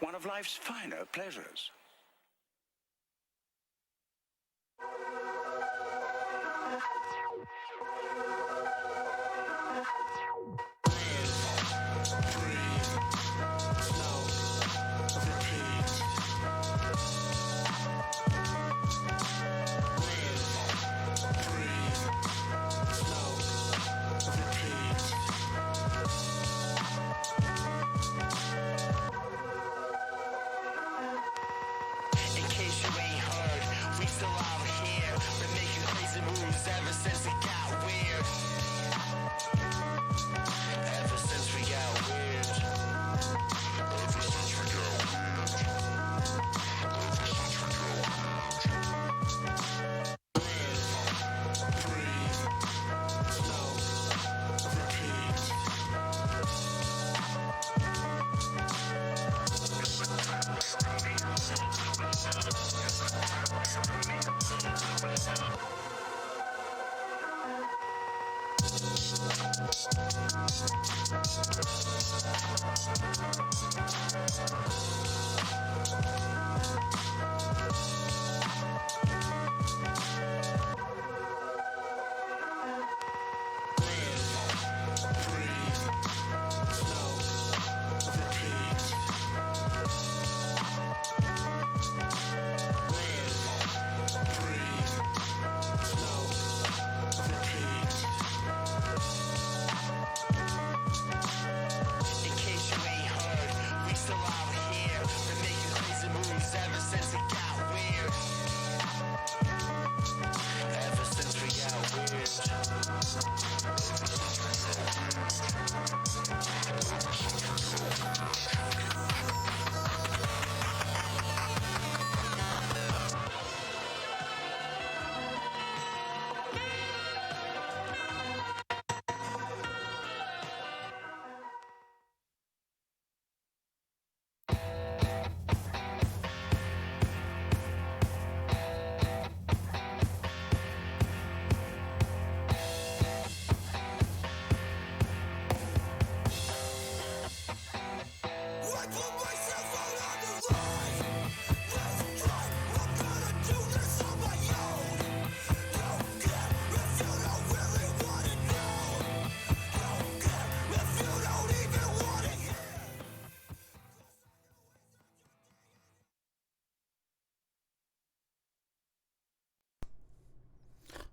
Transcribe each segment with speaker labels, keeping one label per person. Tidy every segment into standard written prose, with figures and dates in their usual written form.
Speaker 1: one of life's finer pleasures.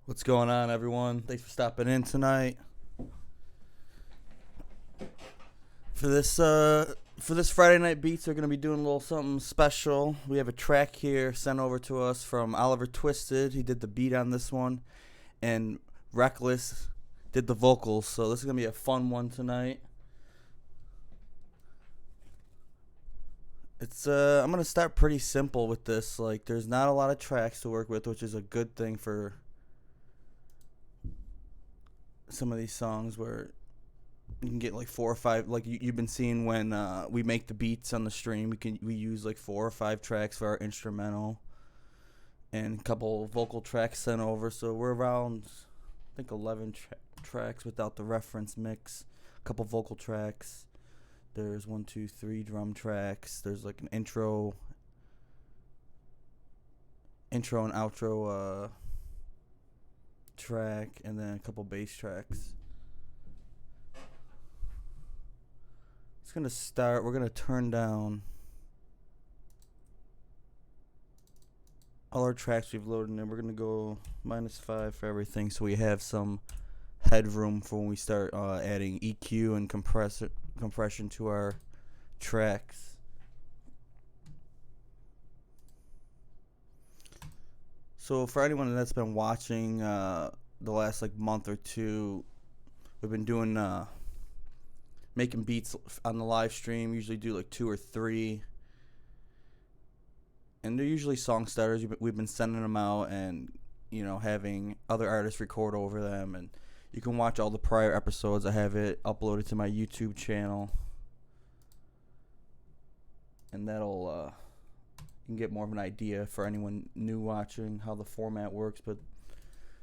Speaker 2: What's going on, everyone? Thanks for stopping in tonight. For this Friday Night Beats, we're gonna be doing a little something special. We have a track here sent over to us from Oliver Twisted. He did the beat on this one, and Reckless did the vocals. So this is gonna be a fun one tonight. I'm gonna start pretty simple with this. Like, there's not a lot of tracks to work with, which is a good thing for some of these songs where you can get like 4 or 5, like you've been seeing when we make the beats on the stream. We use like 4 or 5 tracks for our instrumental and a couple vocal tracks sent over. So we're around, I think, 11 tracks without the reference mix. A couple vocal tracks. There's 1, 2, 3 drum tracks. There's like an intro and outro track, and then a couple bass tracks. It's gonna start. We're gonna turn down all our tracks we've loaded in. We're gonna go -5 for everything, so we have some headroom for when we start adding EQ and compression to our tracks. So for anyone that's been watching the last like month or two, we've been doing making beats on the live stream. Usually do like 2 or 3, and they're usually song starters. We've been sending them out and having other artists record over them, and you can watch all the prior episodes. I have it uploaded to my YouTube channel, and that'll you can get more of an idea for anyone new watching how the format works. But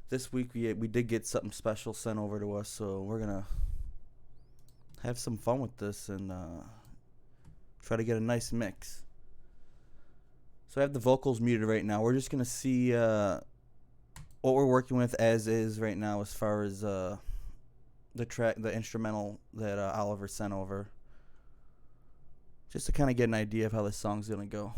Speaker 2: this week we did get something special sent over to us, so we're gonna have some fun with this and Try to get a nice mix. So I have the vocals muted right now. We're just gonna see what we're working with as is right now, as far as the instrumental that Oliver sent over, just to kind of get an idea of how this song's gonna go.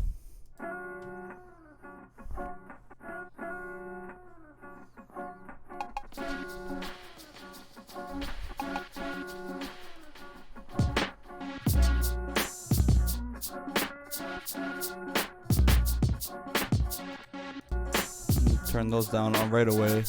Speaker 2: Turn those down right away.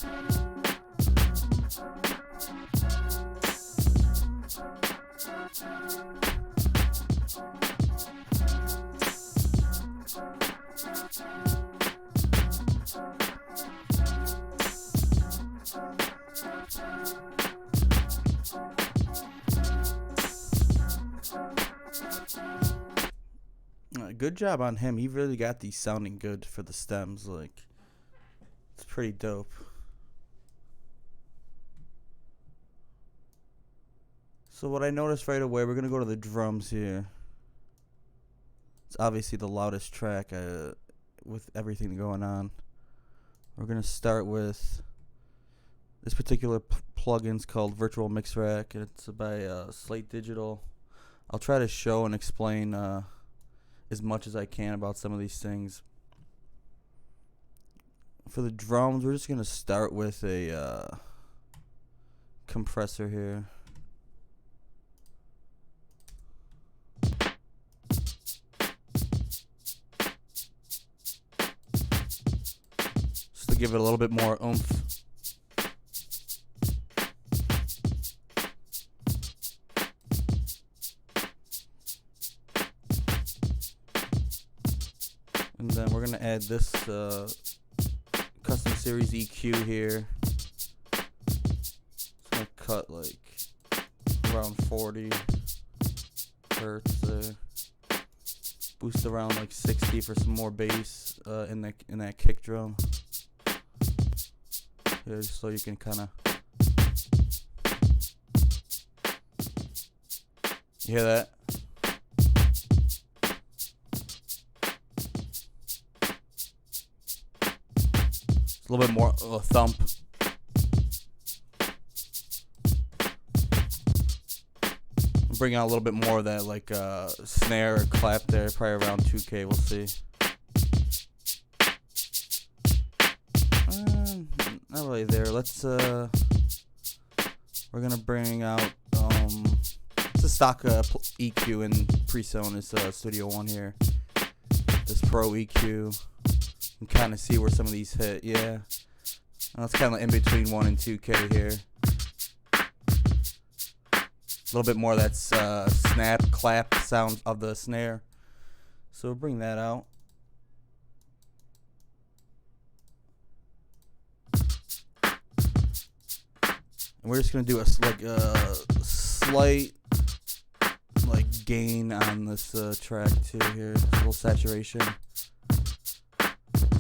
Speaker 2: Good job on him. He really got these sounding good for the stems. Like, it's pretty dope. So what I noticed right away, we're going to go to the drums here. It's obviously the loudest track with everything going on. We're going to start with this particular plugin's called Virtual Mix Rack. It's by Slate Digital. I'll try to show and explain as much as I can about some of these things. For the drums, we're just going to start with a compressor here. Just to give it a little bit more oomph. And then we're going to add this custom series EQ here. It's going to cut like around 40 hertz there. Boost around like 60 for some more bass in that kick drum. Here, so you can kind of... You hear that? A little bit more of a thump. Bring out a little bit more of that, like snare or clap there, probably around 2K. We'll see. Not really there. Let's we're gonna bring out it's a stock EQ in PreSonus. This Studio One here. This Pro EQ. You can kind of see where some of these hit, yeah. That's kind of in between 1 and 2K here. A little bit more of that snap, clap sound of the snare. So we'll bring that out. And we're just going to do a slight gain on this track too here. Just a little saturation.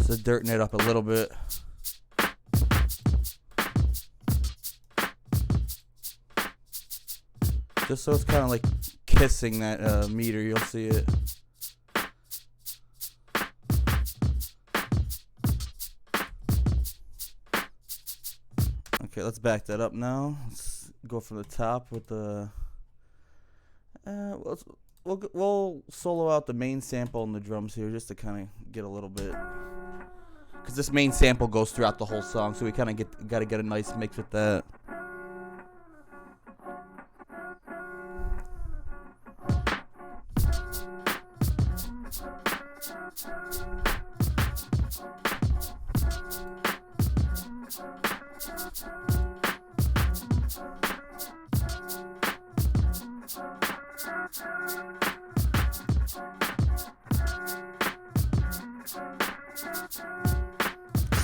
Speaker 2: So dirting it up a little bit. Just so it's kind of like kissing that meter, you'll see it. Okay, let's back that up now. Let's go from the top with the... We'll solo out the main sample and the drums here just to kind of get a little bit... Because this main sample goes throughout the whole song, so we kind of got to get a nice mix with that.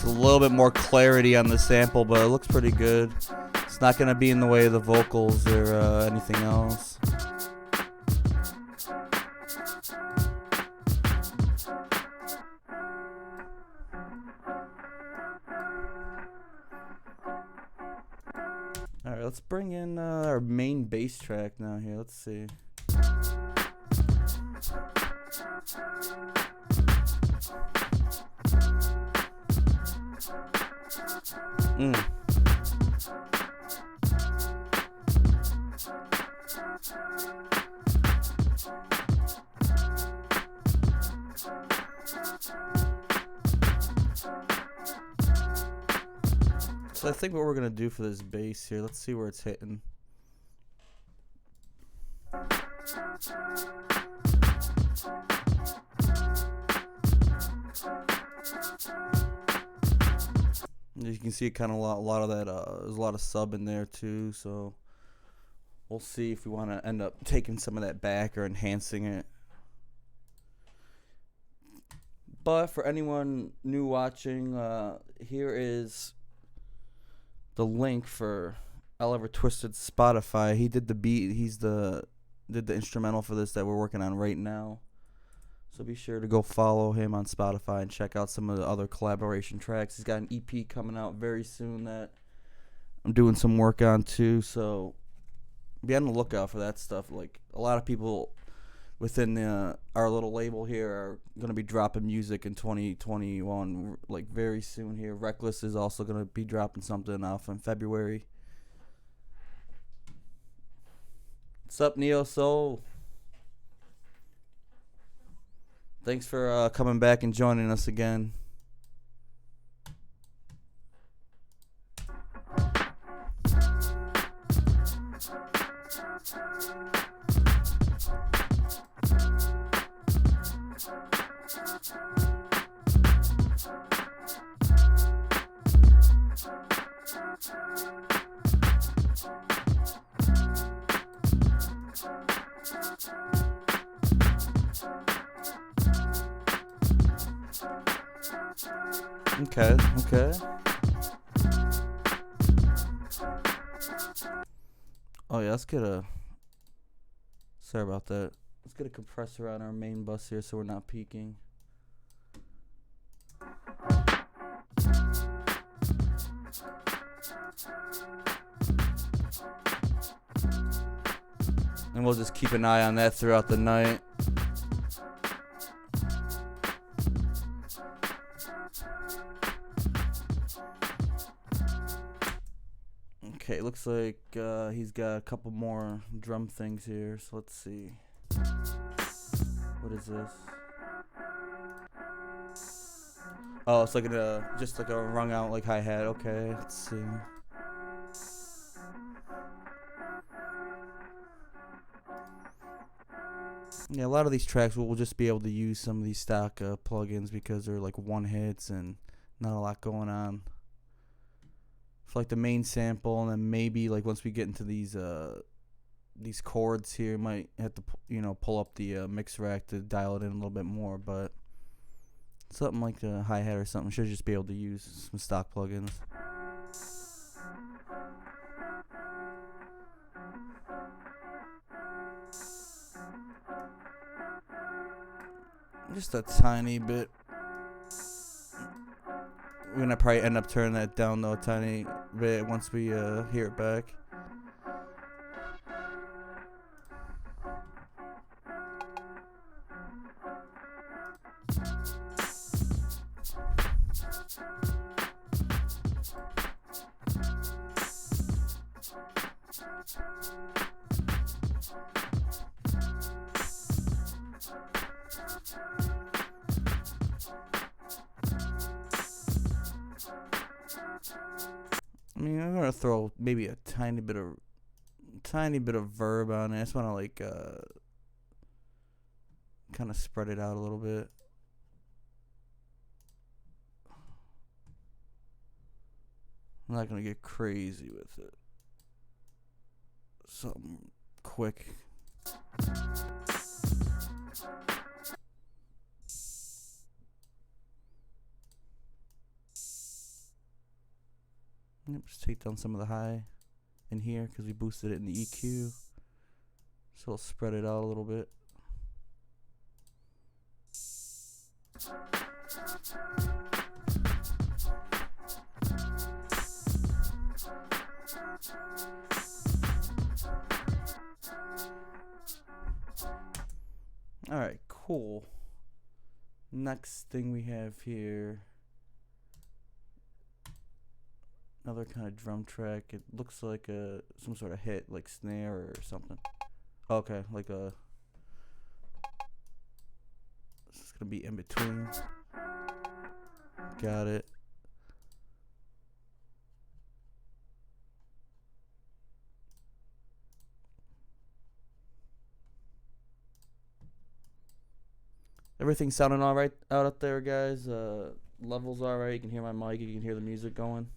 Speaker 2: A little bit more clarity on the sample, but it looks pretty good. It's not going to be in the way of the vocals or anything else. Alright, let's bring in our main bass track now here. Let's see. So I think what we're gonna do for this bass here, let's see where it's hitting. You can see kind of a lot of that. There's a lot of sub in there too, so we'll see if we want to end up taking some of that back or enhancing it. But for anyone new watching, here is the link for Oliver Twisted's Spotify. He did the beat. Did the instrumental for this that we're working on right now. So be sure to go follow him on Spotify and check out some of the other collaboration tracks. He's got an EP coming out very soon that I'm doing some work on too. So be on the lookout for that stuff. Like a lot of people within our little label here are going to be dropping music in 2021, like very soon here. Reckless is also going to be dropping something off in February. What's up, Neo Soul? Thanks for coming back and joining us again. Okay. Oh yeah, let's get a. Sorry about that. Let's get a compressor on our main bus here so we're not peaking. And we'll just keep an eye on that throughout the night. Okay, looks like he's got a couple more drum things here, so let's see. What is this? Oh, it's like just like a rung out like hi-hat. Okay, let's see. Yeah, a lot of these tracks we'll just be able to use some of these stock plugins because they're like one hits and not a lot going on. For like the main sample, and then maybe like once we get into these chords here, might have to pull up the mix rack to dial it in a little bit more. But something like the hi-hat or something should just be able to use some stock plugins. Just a tiny bit. We're gonna probably end up turning that down though a tiny bit once we hear it back. I mean, I'm gonna throw maybe a tiny bit of verb on it. I just want to like kind of spread it out a little bit. I'm not gonna get crazy with it. Something quick. Yep, just take down some of the high in here because we boosted it in the EQ. So we'll spread it out a little bit. Alright, cool. Next thing we have here, another kind of drum track. It looks like some sort of hit, like snare or something. Okay, like a. This is gonna be in between. Got it. Everything sounding all right out up there, guys. Levels all right. You can hear my mic. You can hear the music going.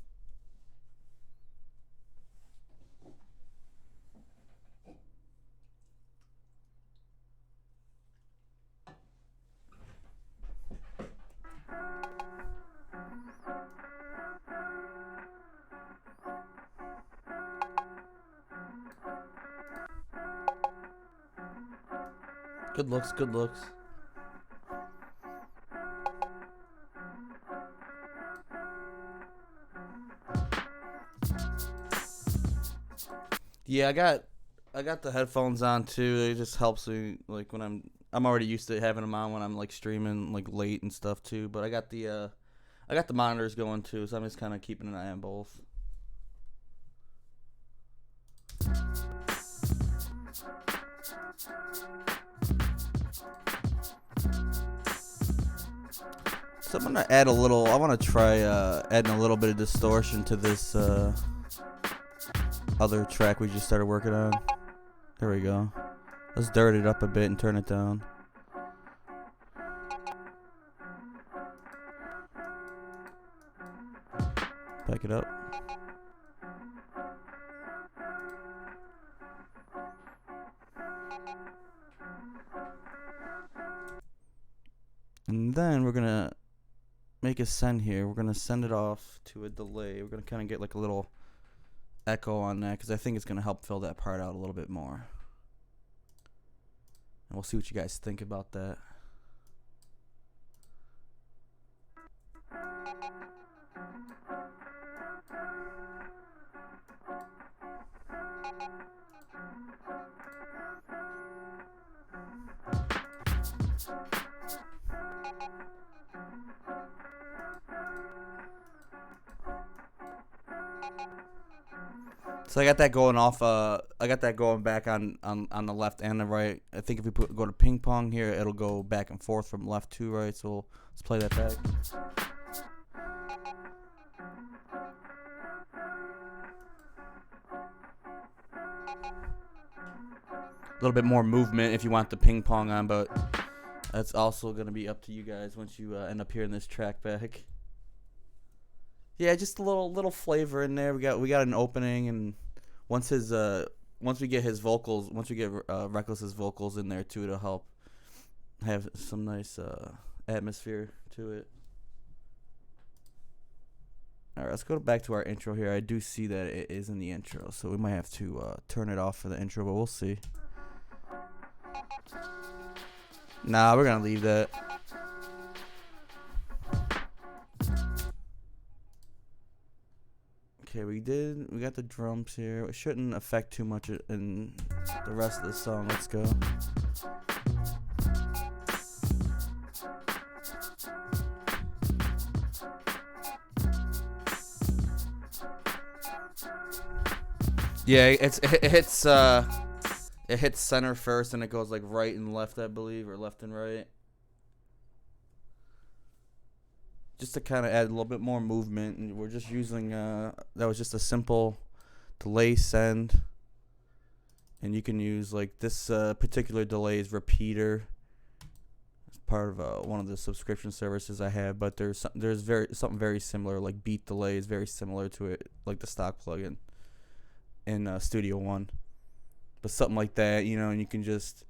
Speaker 2: Good looks, good looks. Yeah, I got the headphones on too. It just helps me like when I'm already used to having them on when I'm like streaming like late and stuff too. But I got the monitors going too, so I'm just kind of keeping an eye on both. So I'm gonna add a little. I want to try adding a little bit of distortion to this other track we just started working on. There we go. Let's dirt it up a bit and turn it down. Back it up. And then we're gonna make a send here. We're gonna send it off to a delay. We're gonna kind of get like a little echo on that because I think it's gonna help fill that part out a little bit more. And we'll see what you guys think about that. So I got that going off. I got that going back on the left and the right. I think if we go to ping pong here, it'll go back and forth from left to right. So let's play that back. A little bit more movement if you want the ping pong on, but that's also gonna be up to you guys once you end up hearing this track back. Yeah, just a little flavor in there. We got an opening, and once we get his vocals, once we get Reckless's vocals in there too, it'll help have some nice atmosphere to it. All right, let's go back to our intro here. I do see that it is in the intro, so we might have to turn it off for the intro, but we'll see. Nah, we're gonna leave that. Okay, we got the drums here. It shouldn't affect too much in the rest of the song. Let's go. Yeah, it hits center first and it goes like right and left, I believe, or left and right. Just to kind of add a little bit more movement, and we're just using that was just a simple delay send, and you can use like this particular delay is repeater. It's part of one of the subscription services I have, but there's something very similar, like beat delay is very similar to it, like the stock plugin in Studio One, but something like that, you know, and you can just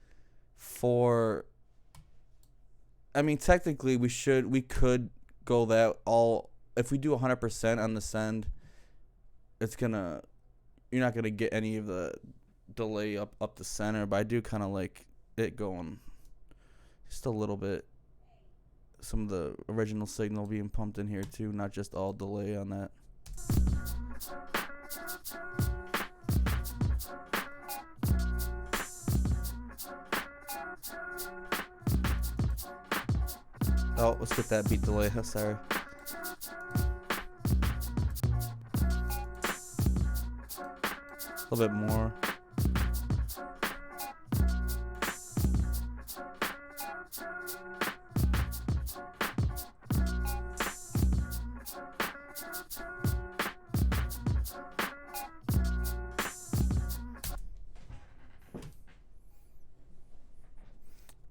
Speaker 2: technically we could go that all if we do 100% on the send, you're not gonna get any of the delay up the center, but I do kind of like it going just a little bit, some of the original signal being pumped in here too, not just all delay on that. Oh, let's get that beat delay. Oh, sorry. A little bit more.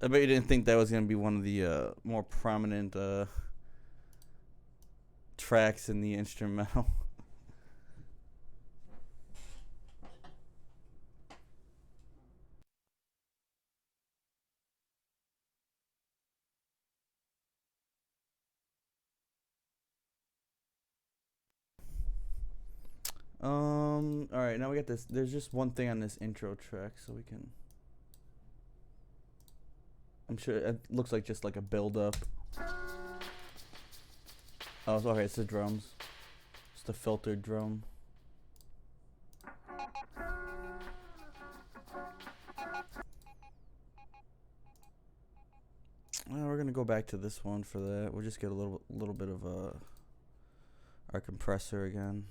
Speaker 2: I bet you didn't think that was going to be one of the more prominent tracks in the instrumental. All right, now we got this. There's just one thing on this intro track, so we can. I'm sure it looks like just like a build up. Oh, okay, it's the drums. It's the filtered drum. Well, we're gonna go back to this one for that. We'll just get a little bit of our compressor again.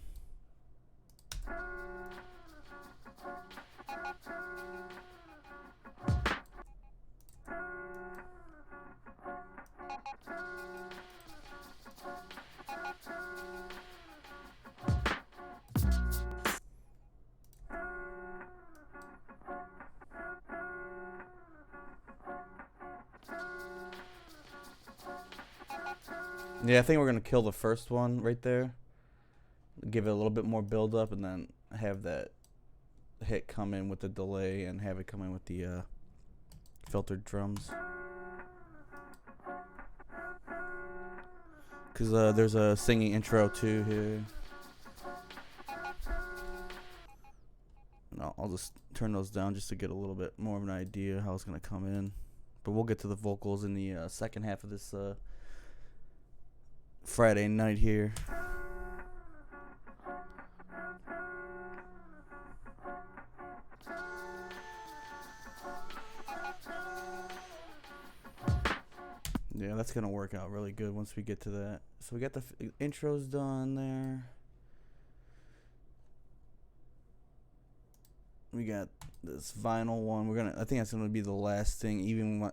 Speaker 2: Yeah, I think we're gonna kill the first one right there. Give it a little bit more build up, and then have that hit come in with the delay, and have it come in with the filtered drums. Cause there's a singing intro too here. And I'll just turn those down just to get a little bit more of an idea how it's gonna come in. But we'll get to the vocals in the second half of this Friday night here. Yeah, that's gonna work out really good once we get to that. So we got the intros done there. We got this vinyl one. I think that's gonna be the last thing, even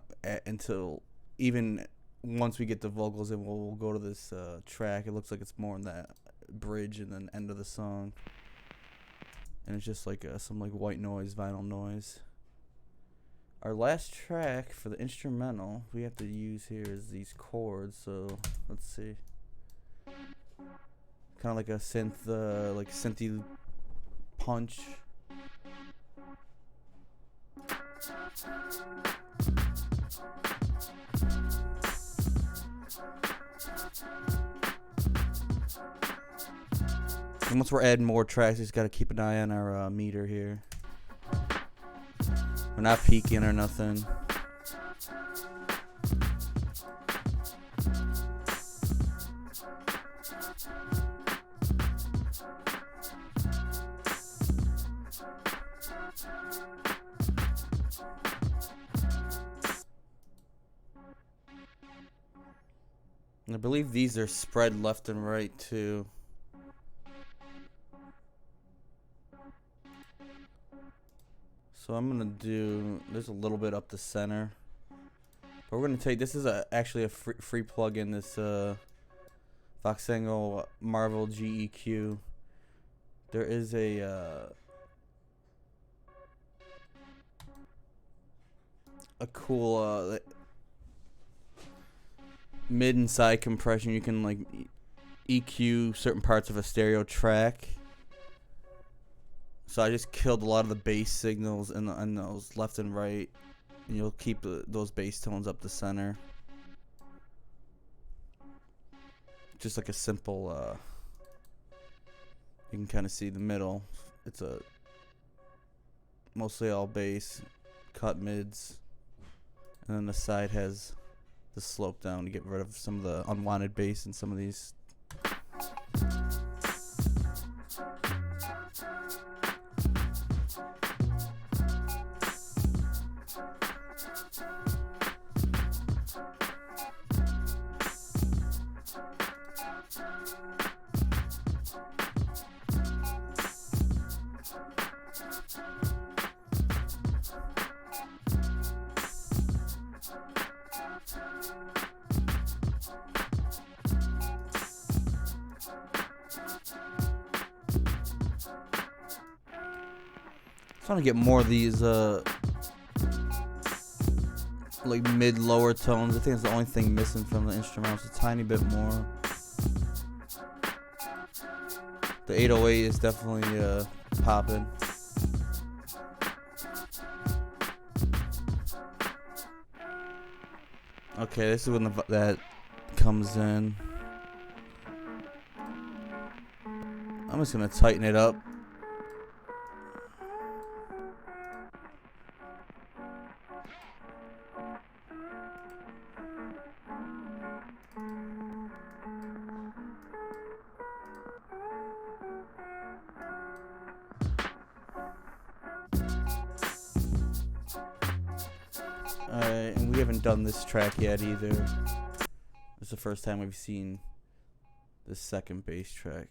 Speaker 2: once we get the vocals in, we'll go to this track. It looks like it's more in that bridge and then end of the song, and it's just like some like white noise, vinyl noise. Our last track for the instrumental we have to use here is these chords. So let's see, kind of like a synth, like synthy punch. And once we're adding more tracks, just gotta keep an eye on our meter here. We're not peaking or nothing. And I believe these are spread left and right too. So I'm gonna do, there's a little bit up the center, but we're gonna take, this is actually a free plug-in, this Voxengo Marvel GEQ. There is a cool mid and side compression. You can like EQ certain parts of a stereo track. So I just killed a lot of the bass signals in those left and right, and you'll keep those bass tones up the center. Just like a simple, you can kind of see the middle. It's a mostly all bass, cut mids, and then the side has the slope down to get rid of some of the unwanted bass in some of these. Trying to get more of these like mid lower tones. I think it's the only thing missing from the instrumentals, a tiny bit more. The 808 is definitely popping. Okay, this is when that comes in. I'm just gonna tighten it up. Alright, and we haven't done this track yet either. It's the first time we've seen the second bass track.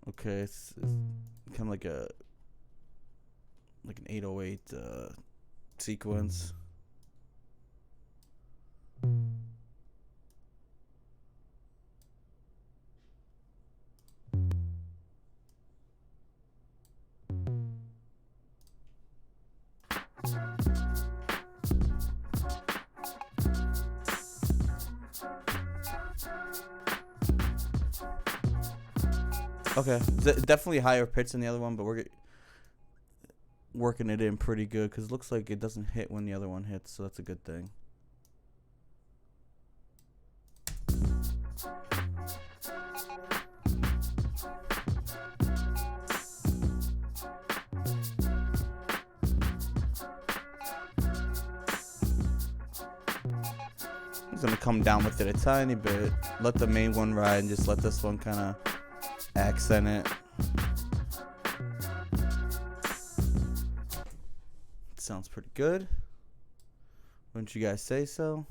Speaker 2: Okay, it's kind of like an 808 sequence. Okay, definitely higher pitch than the other one, but we're working it in pretty good because it looks like it doesn't hit when the other one hits, so that's a good thing. He's gonna come down with it a tiny bit, let the main one ride, and just let this one kind of accent it. It sounds pretty good. Wouldn't you guys say so?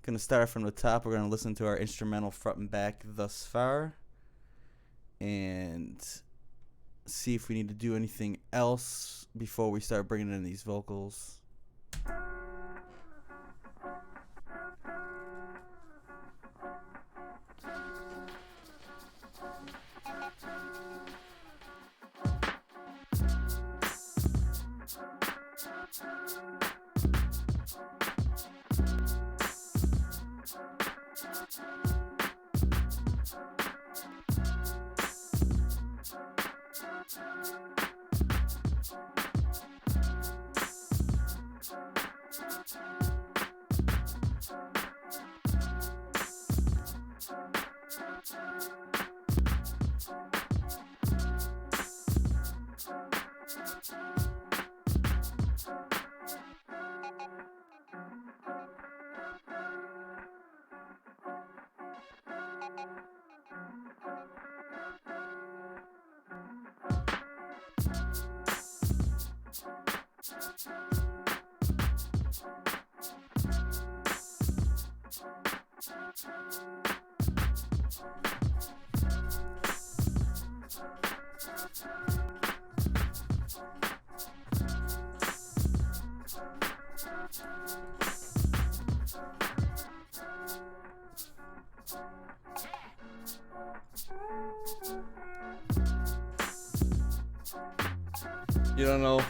Speaker 2: Gonna start from the top. We're gonna listen to our instrumental front and back thus far and see if we need to do anything else before we start bringing in these vocals. You don't know.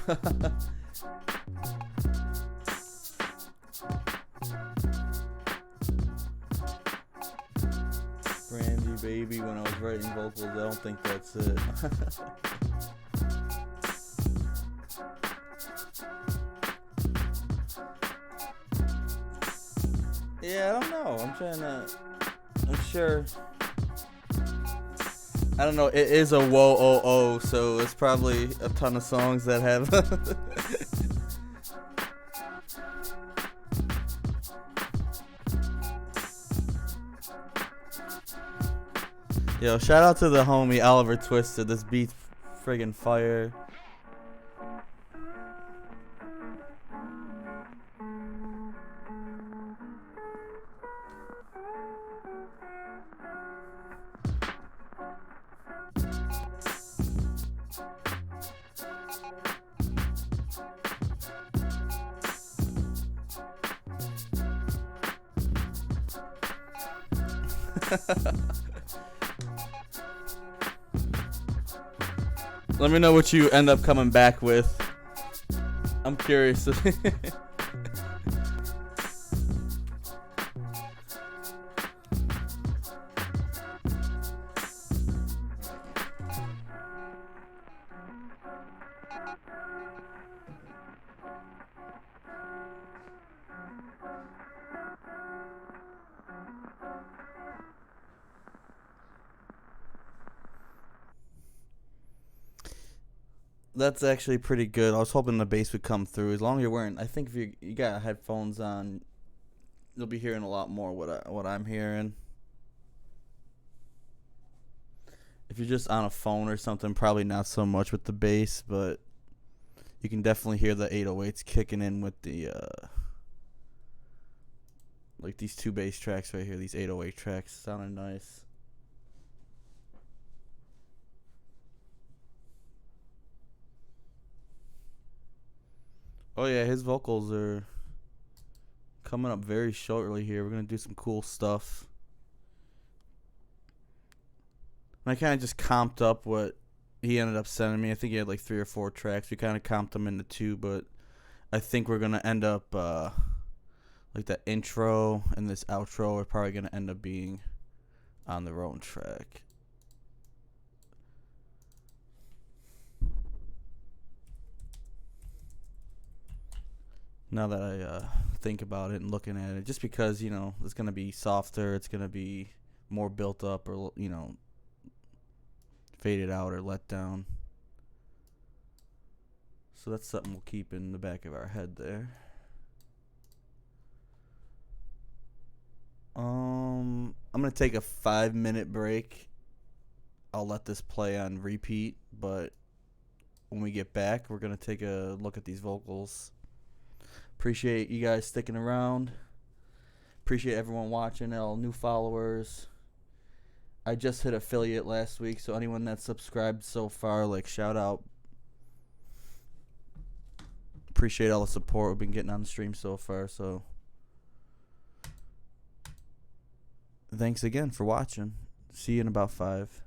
Speaker 2: Brandy Baby, when I was writing vocals, I don't think that's it. Yeah, I don't know. I'm sure. I don't know, it is a whoa oh oh, so it's probably a ton of songs that have Yo, shout out to the homie Oliver Twisted. This beat's friggin' fire. Let me know what you end up coming back with. I'm curious. That's actually pretty good. I was hoping the bass would come through. As long as you're wearing, I think if you got headphones on, you'll be hearing a lot more what I'm hearing. If you're just on a phone or something, probably not so much with the bass, but you can definitely hear the 808s kicking in with the like these two bass tracks right here. These 808 tracks sounding nice. Oh yeah, his vocals are coming up very shortly here. We're going to do some cool stuff. And I kind of just comped up what he ended up sending me. I think he had like 3 or 4 tracks. We kind of comped them into 2, but I think we're going to end up like the intro and this outro are probably going to end up being on their own track. Now that I think about it and looking at it, just because, you know, it's going to be softer, it's going to be more built up or, you know, faded out or let down. So that's something we'll keep in the back of our head there. I'm going to take a 5-minute break. I'll let this play on repeat, but when we get back, we're going to take a look at these vocals. Appreciate you guys sticking around. Appreciate everyone watching, all new followers. I just hit affiliate last week, so anyone that's subscribed so far, like, shout out. Appreciate all the support we've been getting on the stream so far, so thanks again for watching. See you in about 5.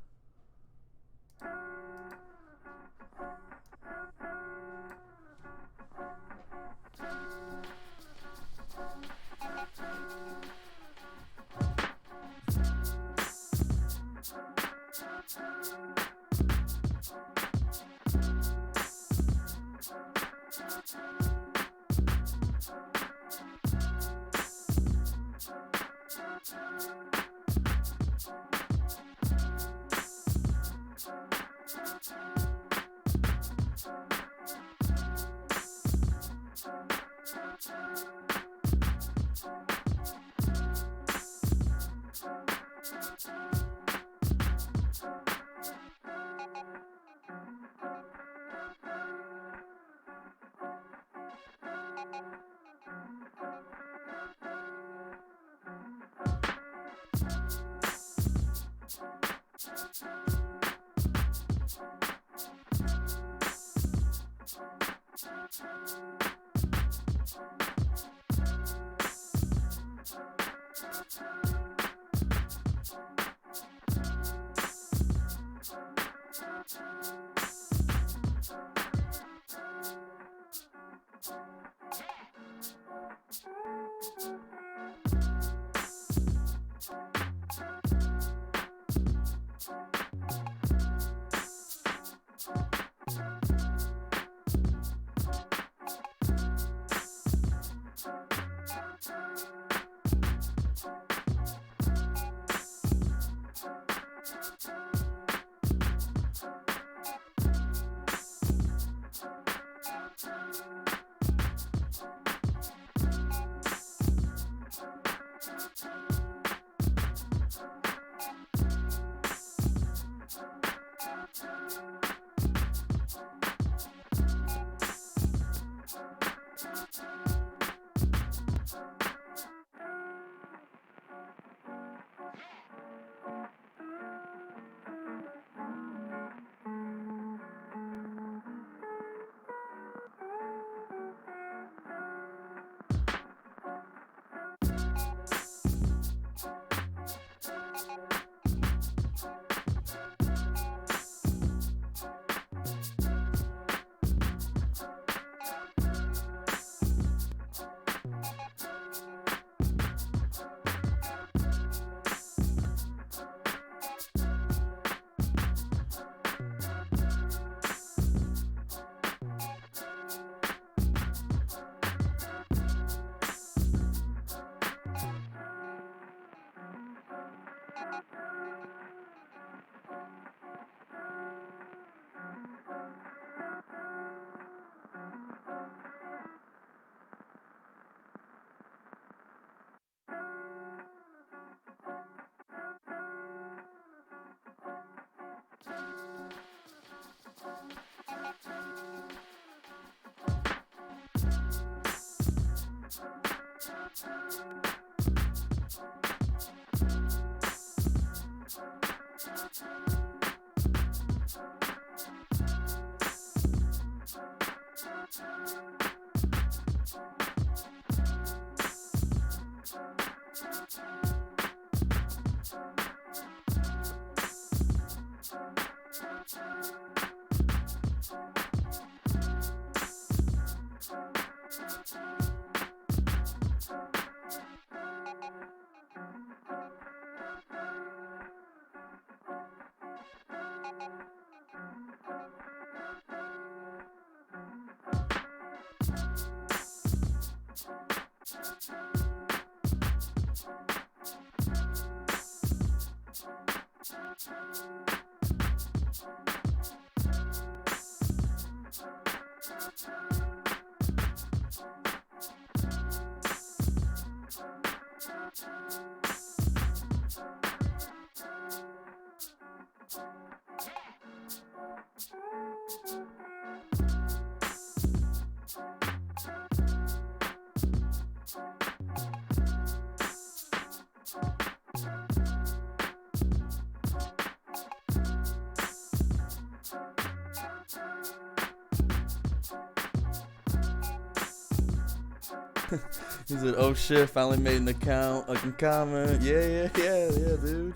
Speaker 2: He said, "Oh shit, finally made an account. I can comment. Yeah, dude.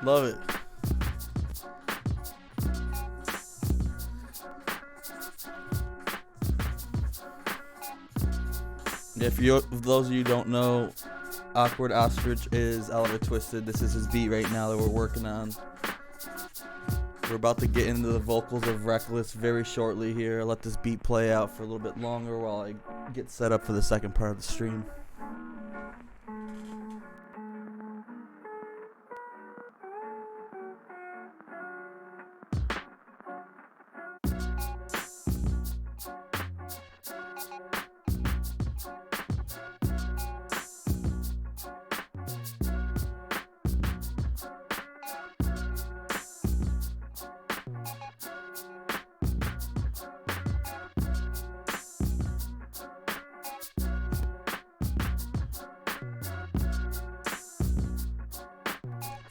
Speaker 2: Love it." Yeah, for those of you who don't know, Awkward Ostrich is Oliver Twisted. This is his beat right now that we're working on. We're about to get into the vocals of Reckless very shortly here. I'll let this beat play out for a little bit longer while I get set up for the second part of the stream.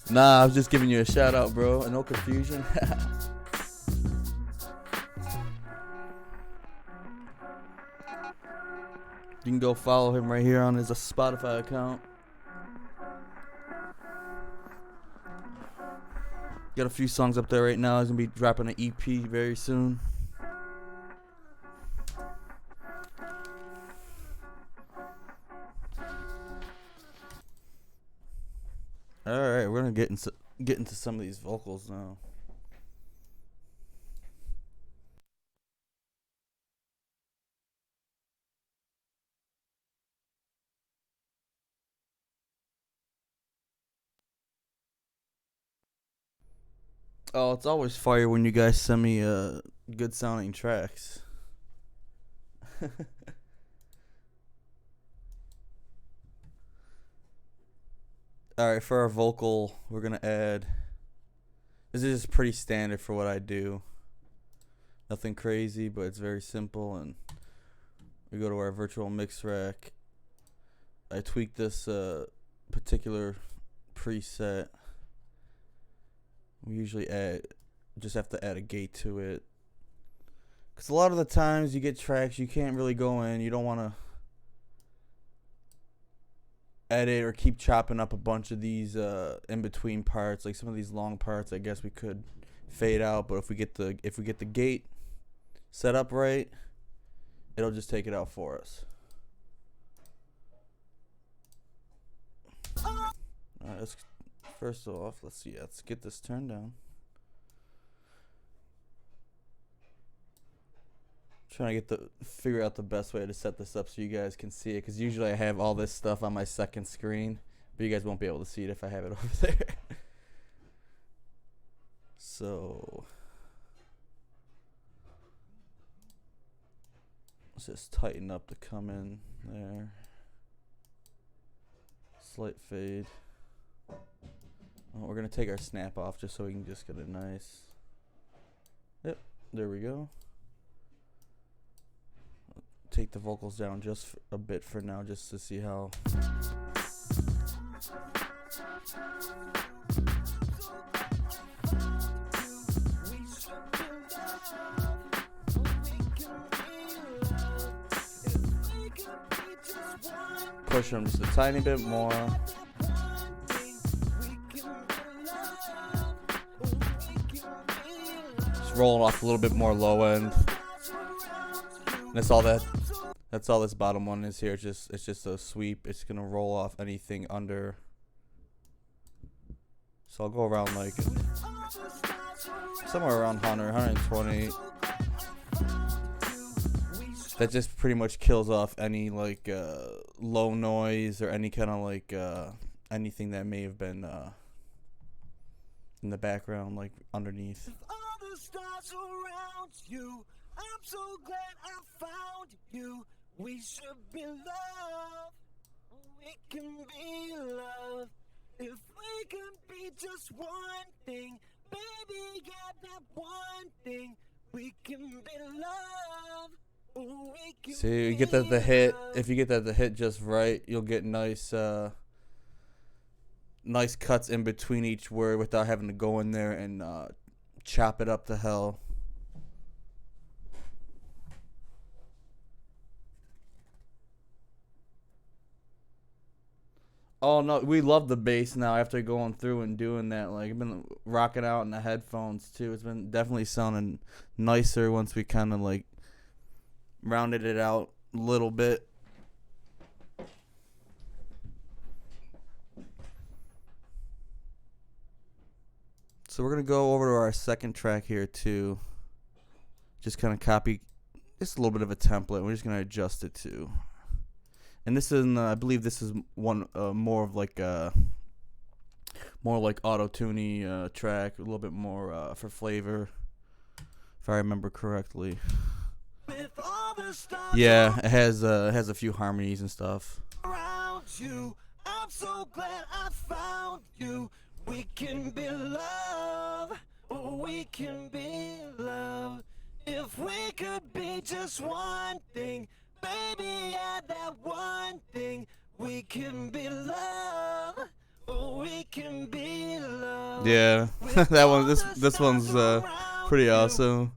Speaker 2: Nah, I was just giving you a shout out, bro. No confusion. You can go follow him right here on his Spotify account. Got a few songs up there right now. He's gonna be dropping an EP very soon. Alright, we're gonna get into some of these vocals now. Oh, it's always fire when you guys send me good sounding tracks. Alright, for our vocal, we're gonna add. This is pretty standard for what I do. Nothing crazy, but it's very simple. And we go to our virtual mix rack. I tweak this particular preset. We usually just have to add a gate to it. Because a lot of the times you get tracks you can't really go in. You don't want to edit or keep chopping up a bunch of these in between parts. Like some of these long parts, I guess we could fade out. But if we get the gate set up right, it'll just take it out for us. Alright, first off, let's get this turned down. Trying to figure out the best way to set this up so you guys can see it, because usually I have all this stuff on my second screen, but you guys won't be able to see it if I have it over there. So let's just tighten up the come in there. Slight fade. We're gonna take our snap off just so we can just get it nice. Yep, there we go. take the vocals down just a bit for now, just to see how. Push them just a tiny bit more. Just rolling off a little bit more low end. That's all that. That's all this bottom one is here. It's just a sweep. It's gonna roll off anything under. So I'll go around like somewhere around 100, 120. That just pretty much kills off any like low noise or any kind of like anything that may have been in the background, like underneath.
Speaker 3: All the stars around you, I'm so glad I found you. We should be loved. We can be loved. If we could be just one thing, baby, yeah, that one thing. We can be loved.
Speaker 2: See, you get that the hit. If you get that the hit just right, you'll get nice nice cuts in between each word without having to go in there and chop it up to hell. Oh no, we love the bass now after going through and doing that. Like, I've been rocking out in the headphones too. It's been definitely sounding nicer once we kind of like rounded it out a little bit. So we're going to go over to our second track here too. Just kind of copy just a little bit of a template. We're just going to adjust it to. And this is, I believe this is one more of like more like auto-tuney track, a little bit more for flavor, if I remember correctly. Yeah, it has a few harmonies and stuff.
Speaker 3: Around you, I'm so glad I found you. We can be loved. We can be loved. If we could be just one thing, baby, yeah, that one thing. We can be loved. We can be loved.
Speaker 2: Yeah, that one. This one's pretty awesome.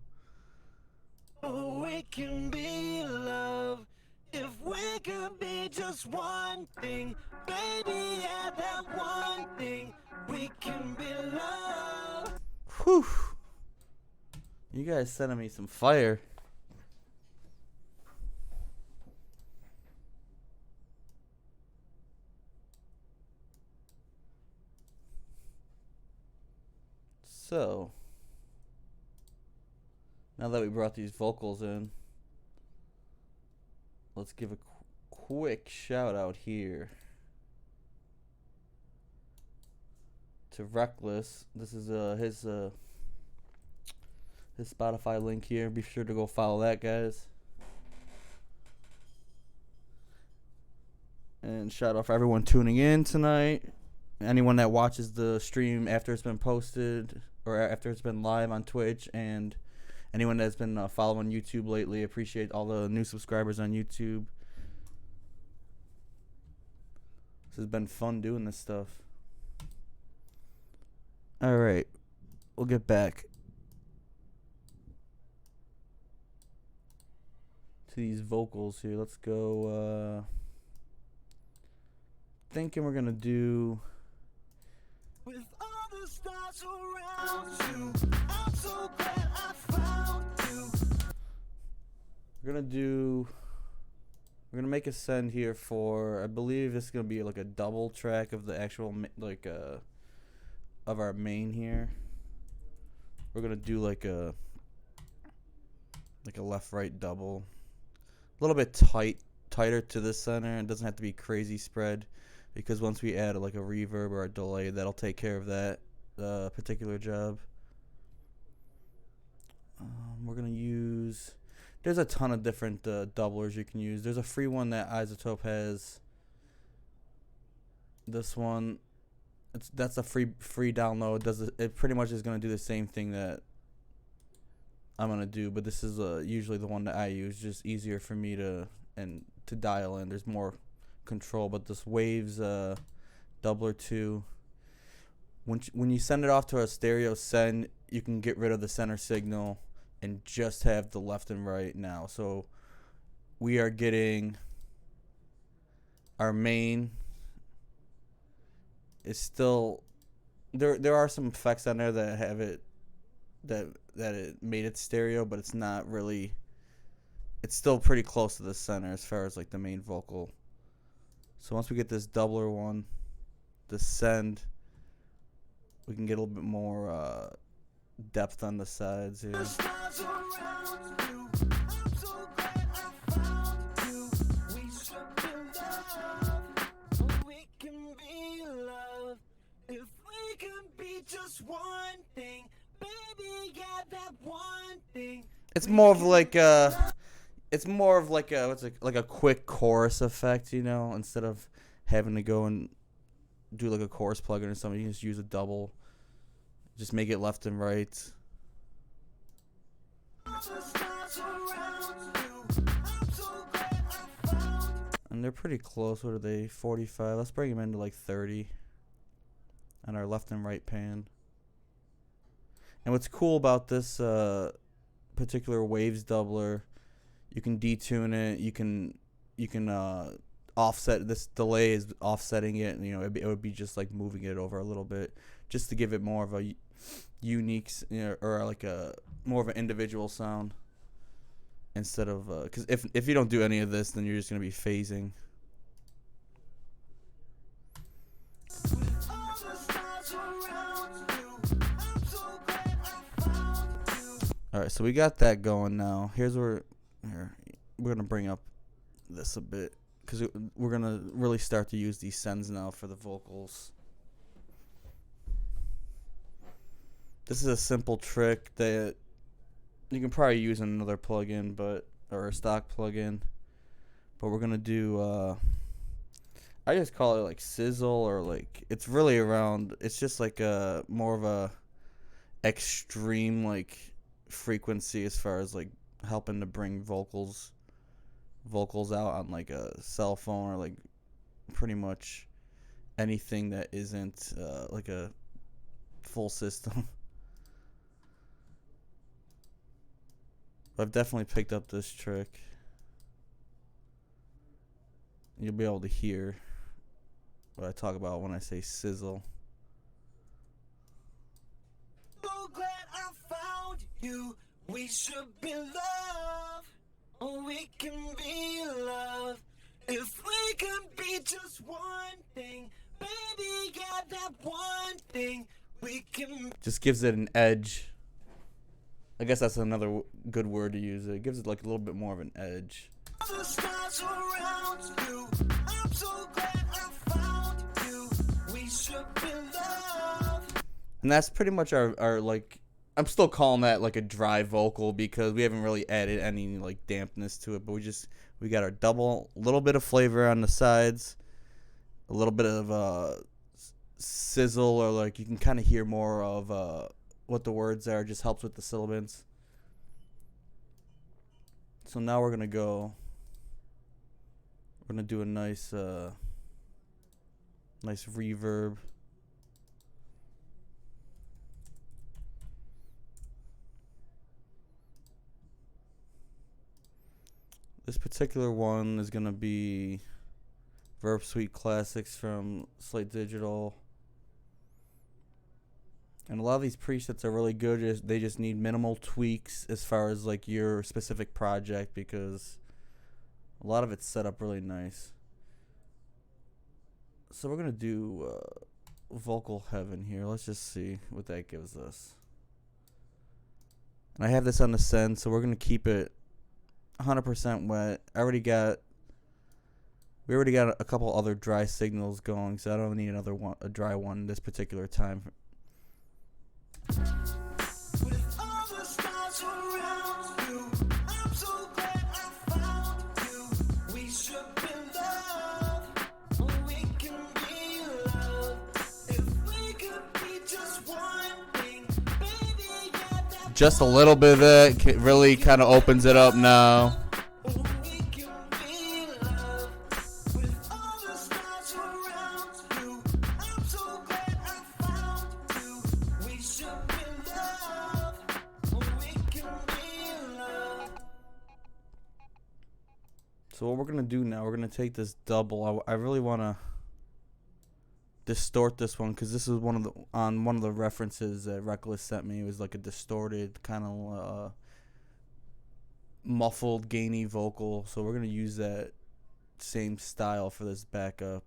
Speaker 3: We can be loved. If we could be just one thing, baby, yeah, that one thing. We can be loved.
Speaker 2: Whew. You guys sending me some fire. So, now that we brought these vocals in, let's give a quick shout out here to Reckless. This is his Spotify link here. Be sure to go follow that, guys. And shout out for everyone tuning in tonight. Anyone that watches the stream after it's been posted or after it's been live on Twitch, and anyone that's been following YouTube lately. Appreciate all the new subscribers on YouTube. This has been fun doing this stuff. All right, we'll get back to these vocals here. Let's go. Thinking we're gonna do.
Speaker 3: With all the stars around you, I'm so glad I found you.
Speaker 2: We're gonna make a send here for. I believe this is gonna be like a double track of the actual of our main here. We're gonna do like a left right double, a little bit tighter to the center. It doesn't have to be crazy spread, because once we add like a reverb or a delay, that'll take care of that particular job. We're gonna use. There's a ton of different doublers you can use. There's a free one that Isotope has. This one, that's a free download. It pretty much is gonna do the same thing that I'm gonna do, but this is usually the one that I use. Just easier for me to dial in. There's more control, but this Waves doubler 2. When you send it off to a stereo send, you can get rid of the center signal and just have the left and right now. So we are getting our main is still there are some effects on there that have it that it made it stereo, but it's not really, it's still pretty close to the center as far as like the main vocal. So once we get this doubler one, the send, we can get a little bit more depth on the sides here. It's more of like a what's it, like a quick chorus effect, you know, instead of having to go and do like a chorus plugin or something. You can just use a double, just make it left and right. And they're pretty close. What are they? 45. Let's bring them into like 30 on our left and right pan. And what's cool about this particular Waves doubler, you can detune it. You can offset. This delay is offsetting it, and you know it would be just like moving it over a little bit, just to give it more of a unique, you know, or like a more of an individual sound, instead of because if you don't do any of this, then you're just gonna be phasing. All right, so we got that going now. Here's where we're gonna bring up this a bit, because we're gonna really start to use these sends now for the vocals. This is a simple trick that you can probably use in another plugin, or a stock plugin. But we're gonna do. I just call it like sizzle, or like it's really around. It's just like a more of a extreme like frequency as far as like helping to bring vocals out on like a cell phone, or like pretty much anything that isn't like a full system. I've definitely picked up this trick. You'll be able to hear what I talk about when I say sizzle.
Speaker 3: So glad I found you. We should be loved. Oh, we can be loved. If we could be just one thing, baby, yeah, that one thing we can.
Speaker 2: Just gives it an edge. I guess that's another good word to use. It gives it like a little bit more of an edge.
Speaker 3: The stars around you. I'm so glad I found you. We should be loved.
Speaker 2: And that's pretty much our like, I'm still calling that like a dry vocal, because we haven't really added any like dampness to it, but we got our double, a little bit of flavor on the sides, a little bit of sizzle, or like you can kind of hear more of what the words are. Just helps with the syllabants. So now we're gonna do a nice reverb. This particular one is gonna be Verb Suite Classics from Slate Digital. And a lot of these presets are really good. They just need minimal tweaks as far as like your specific project, because a lot of it's set up really nice. So we're going to do Vocal Heaven here. Let's just see what that gives us. And I have this on the send, so we're going to keep it 100% wet. We already got a couple other dry signals going, so I don't need a dry one this particular time.
Speaker 3: With all the stars around you, I'm so glad I found you. We should be loved. Oh, we can be loved. If we could be just one thing, baby, yeah, that
Speaker 2: Just a little bit of that really kind of opens it up now.
Speaker 3: We can be love with all the stars around you. I'm so glad I found you. We should be love. We can be love.
Speaker 2: So what we're gonna do now, we're gonna take this double. I really wanna distort this one because this is one of the references that Reckless sent me. It was like a distorted kind of muffled, gainy vocal. So we're gonna use that same style for this backup.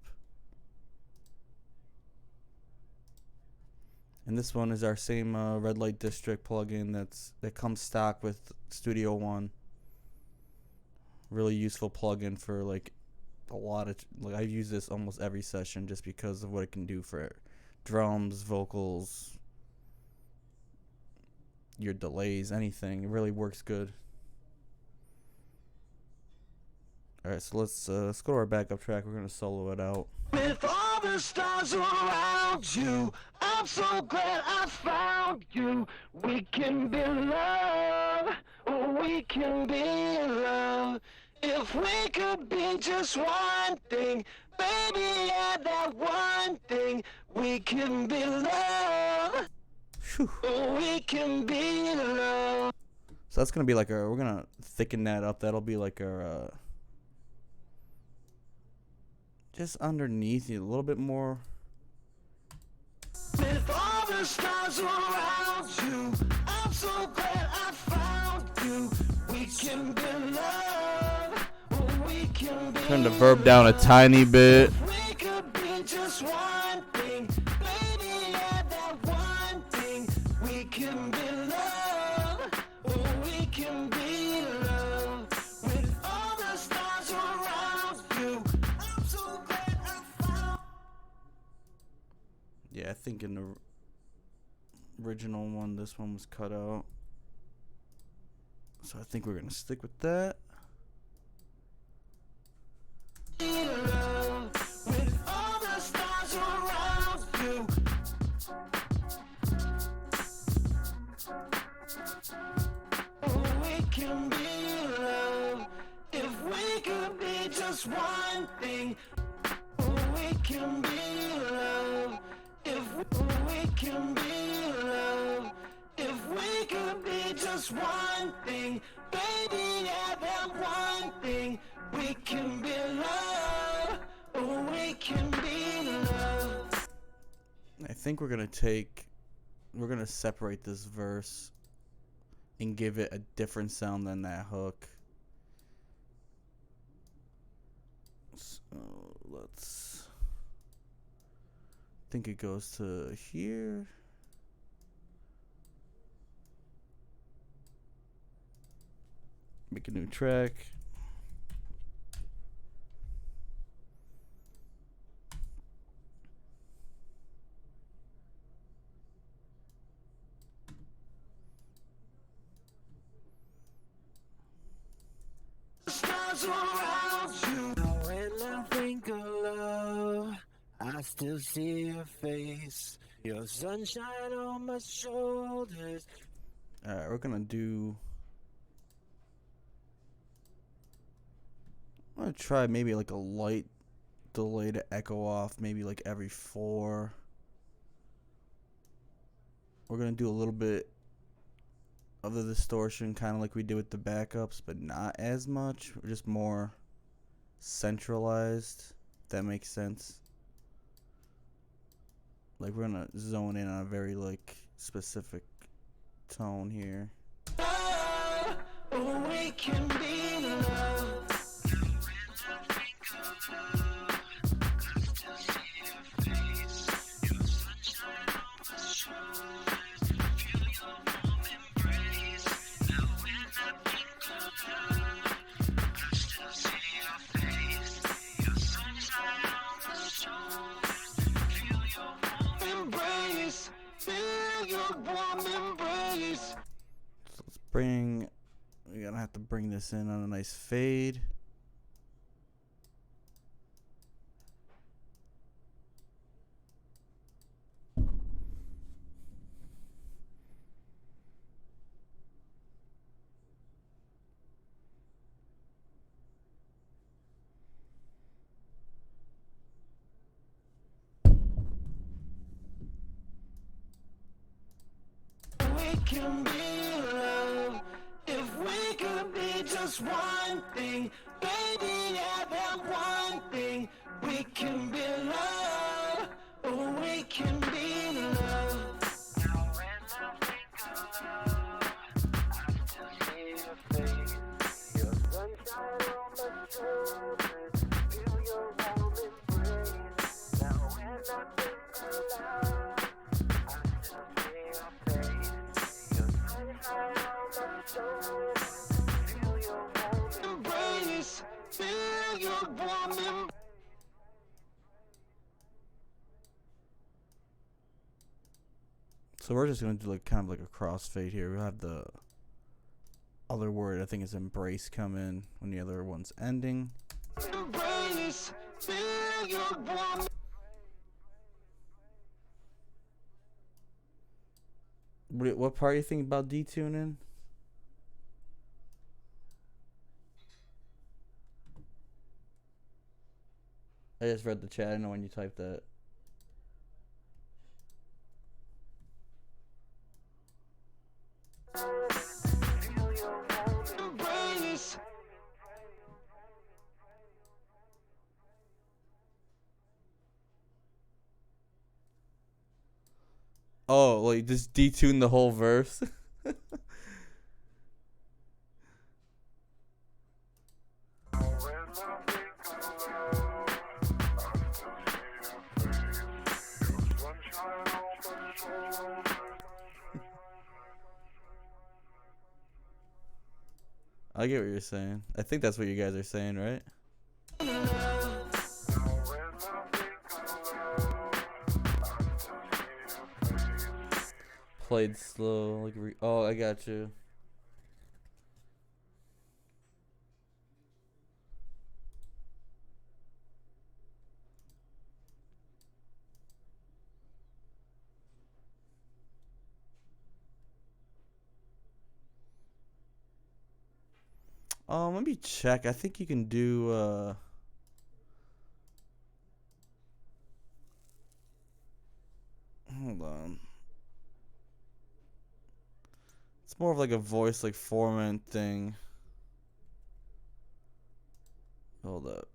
Speaker 2: And this one is our same Red Light District plugin that comes stock with Studio One. Really useful plugin for like a lot of I use this almost every session just because of what it can do for drums, vocals, your delays, anything. It really works good. All right, so let's go to our backup track. We're gonna solo it out.
Speaker 3: With all the stars around you, I'm so glad I found you. We can be love, we can be love. If we could be just one thing, baby, yeah, that one thing. We can be love,
Speaker 2: Whew.
Speaker 3: we can be love.
Speaker 2: So that's gonna be like we're gonna thicken that up. That'll be like our just underneath you a little bit more.
Speaker 3: With all the stars around you, I'm so glad I found you. We can be love, we can be
Speaker 2: Turn the verb down a tiny bit.
Speaker 3: we could be just one thing, baby, yeah, that one thing. We can be love, we can be love. With all the stars around you, I'm so glad I found.
Speaker 2: Yeah, I think in the original one, this one was cut out. So I think we're gonna stick with that.
Speaker 3: Love with all the stars around you. We can be love if we could be just one thing. We can be love if we can be love if we could be just one thing, baby, yeah, that one thing. We can be love, we can be love.
Speaker 2: I think we're gonna separate this verse and give it a different sound than that hook. So let's think it goes to here. Make a new track.
Speaker 3: Stars around you. Now when I think of love, I still see your face, your sunshine on my shoulders.
Speaker 2: Alright, we're gonna do. I'm gonna try maybe like a light delay to echo off, maybe like every 4. We're gonna do a little bit of the distortion, kind of like we did with the backups, but not as much. We're just more centralized, if that makes sense. Like we're gonna zone in on a very like specific tone here.
Speaker 3: Love, we can be love. Embrace, feel your warm embrace.
Speaker 2: So let's we're gonna have to bring this in on a nice fade.
Speaker 3: can be love. If we could be just one thing, baby, yeah, that one thing. We can be love. Oh, we can be love. Now when I think of love, I still see your face. Your sunshine on my shoulder, feel your warm embrace. Now when I think of love, I still see your face. Your sunshine on my shoulder, feel your warm embrace. Feel your warm embrace.
Speaker 2: So we're just gonna do like kind of like a crossfade here. We'll have the other word, I think is embrace, come in when the other one's ending.
Speaker 3: Embrace, feel your warm.
Speaker 2: What part you think about detuning? I just read the chat. I don't know when you typed that.
Speaker 3: Feel your warm embrace.
Speaker 2: Oh, like just detune the whole verse. I get what you're saying. I think that's what you guys are saying, right? Played slow, like oh, I got you. Let me check. I think you can do hold on. It's more of like a voice like formant thing. Hold up.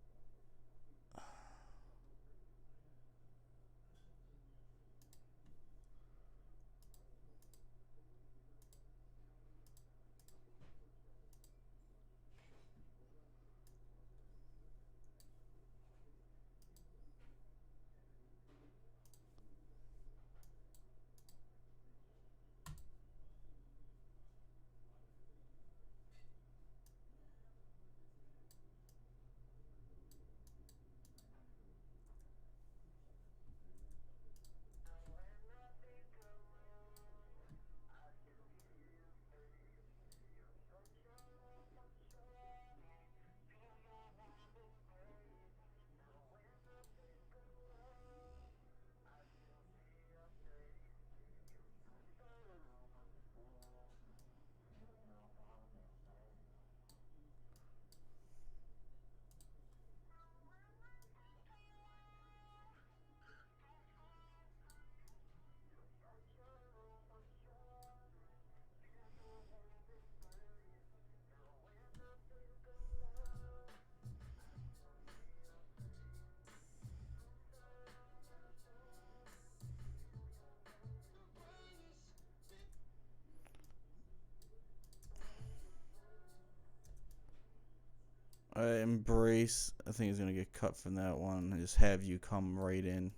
Speaker 2: Embrace. I think it's gonna get cut from that one. I just have you come right in.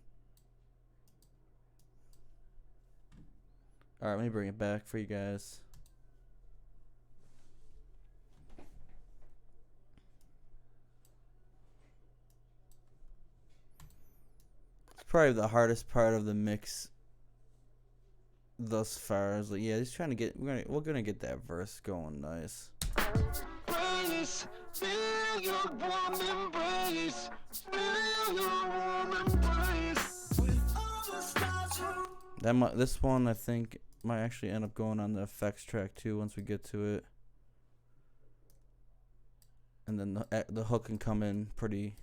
Speaker 2: Alright, let me bring it back for you guys. It's probably the hardest part of the mix thus far. Is like, yeah, just trying to get we're gonna get that verse going nice.
Speaker 3: Embrace, feel your warm embrace. Feel your warm embrace. With all the stars
Speaker 2: This one I think might actually end up going on the effects track too once we get to it, and then the hook can come in pretty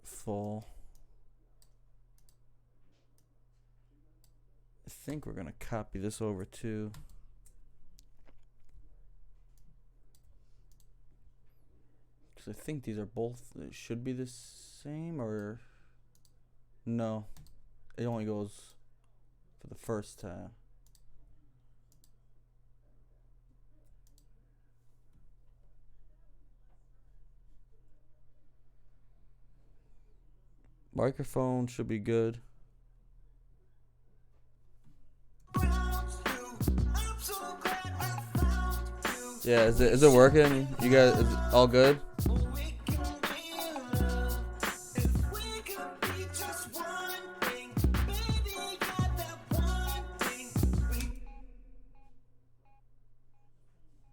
Speaker 2: full. I think we're gonna copy this over too. Because I think these are both, it should be the same, or no, it only goes for the first time. Microphone should be good. Yeah, is it working? You guys, is it all good?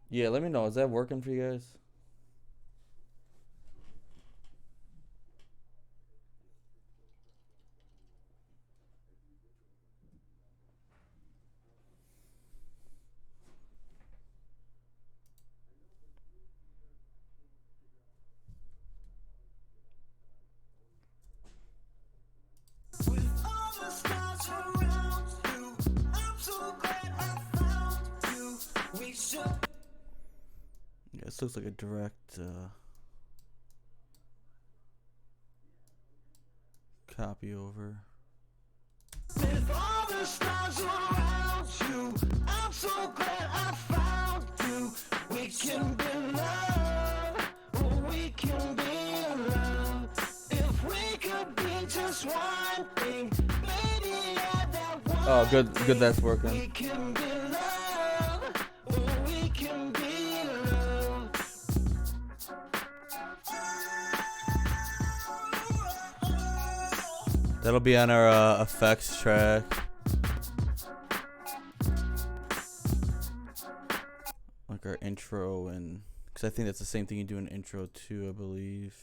Speaker 2: Yeah, let me know. Is that working for you guys? Yeah, this looks like a direct copy over.
Speaker 3: With all the stars around you, I'm so glad I found you. We can be love, oh, we can be love. If we could be just one thing, maybe that one.
Speaker 2: Oh, good, that's working.
Speaker 3: We can be love, oh, we can be love.
Speaker 2: That'll be on our effects track. Like our intro, and because I think that's the same thing you do in intro too, I believe.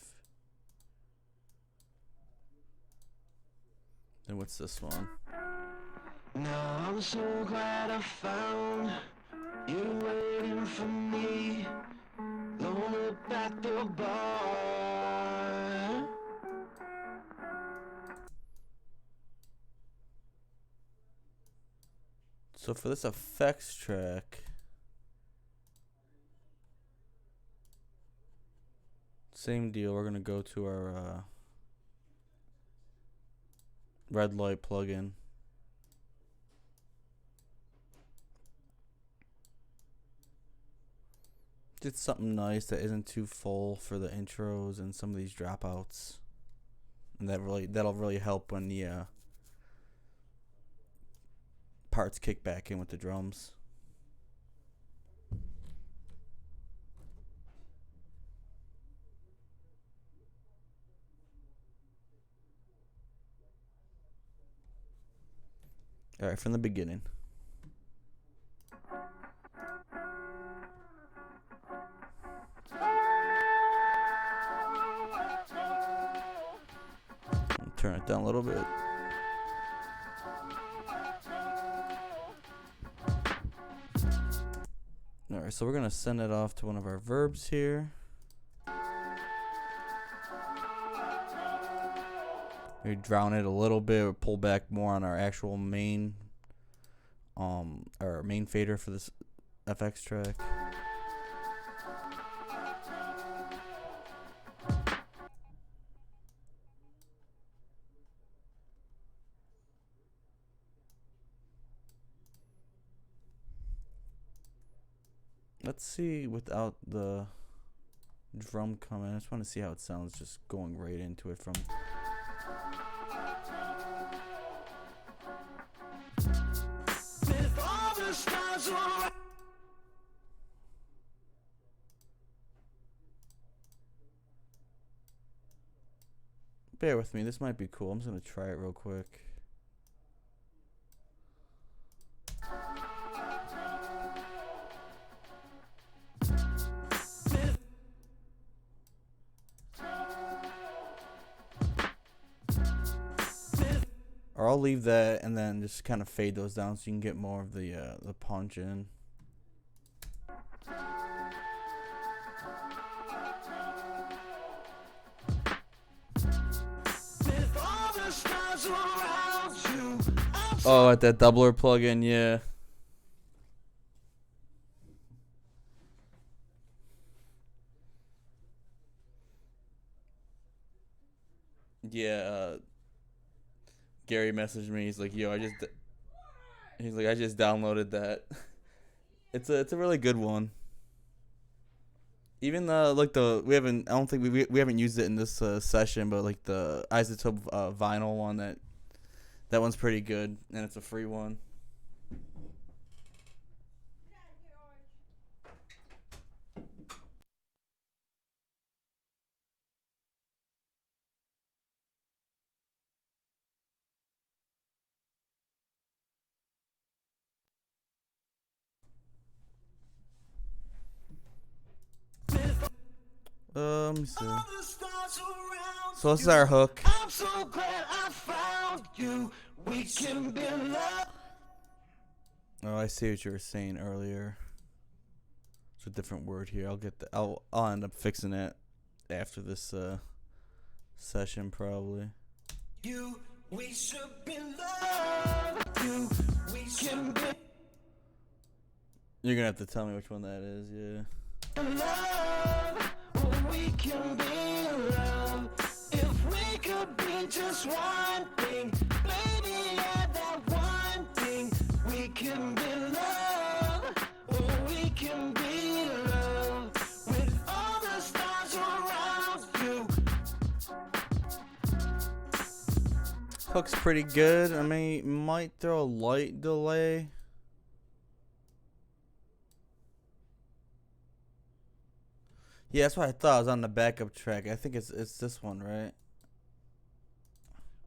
Speaker 2: Then what's this one?
Speaker 3: Now I'm so glad I found you waiting for me, lonely at the bar.
Speaker 2: So for this effects track, same deal. We're gonna go to our red light plugin. Did something nice that isn't too full for the intros and some of these dropouts, and that'll really help when the parts kick back in with the drums. All right, from the beginning. Turn it down a little bit. Alright, so we're going to send it off to one of our verbs here. We drown it a little bit, or pull back more on our actual main our main fader for this FX track. Let's see without the drum coming. I just want to see how it sounds just going right into it from.
Speaker 3: With all the stars around.
Speaker 2: Bear with me, this might be cool. I'm just going to try it real quick. Or I'll leave that and then just kind of fade those down so you can get more of the punch in.
Speaker 3: With all the stars around you, I'm
Speaker 2: Oh, at that doubler plugin, yeah. Yeah, Gary messaged me. He's like, "Yo, I just downloaded that. It's a really good one. Even like we haven't I don't think we haven't used it in this session, but like the Isotope vinyl one that one's pretty good, and it's a free one. Let me see. So this is our hook.
Speaker 3: I'm so glad I found you. We can be loved.
Speaker 2: Oh, I see what you were saying earlier. It's a different word here. I'll end up fixing it after this session probably.
Speaker 3: You, we should be loved. You, we can be
Speaker 2: You're gonna have to tell me which one that is, yeah.
Speaker 3: loved. We can be loved. If we could be just one thing, baby, yeah, that one thing. We can be loved. We can be loved. With all the stars around you.
Speaker 2: Hook's pretty good. I mean, might throw a light delay. Yeah, that's what I thought. It was on the backup track. I think it's this one, right?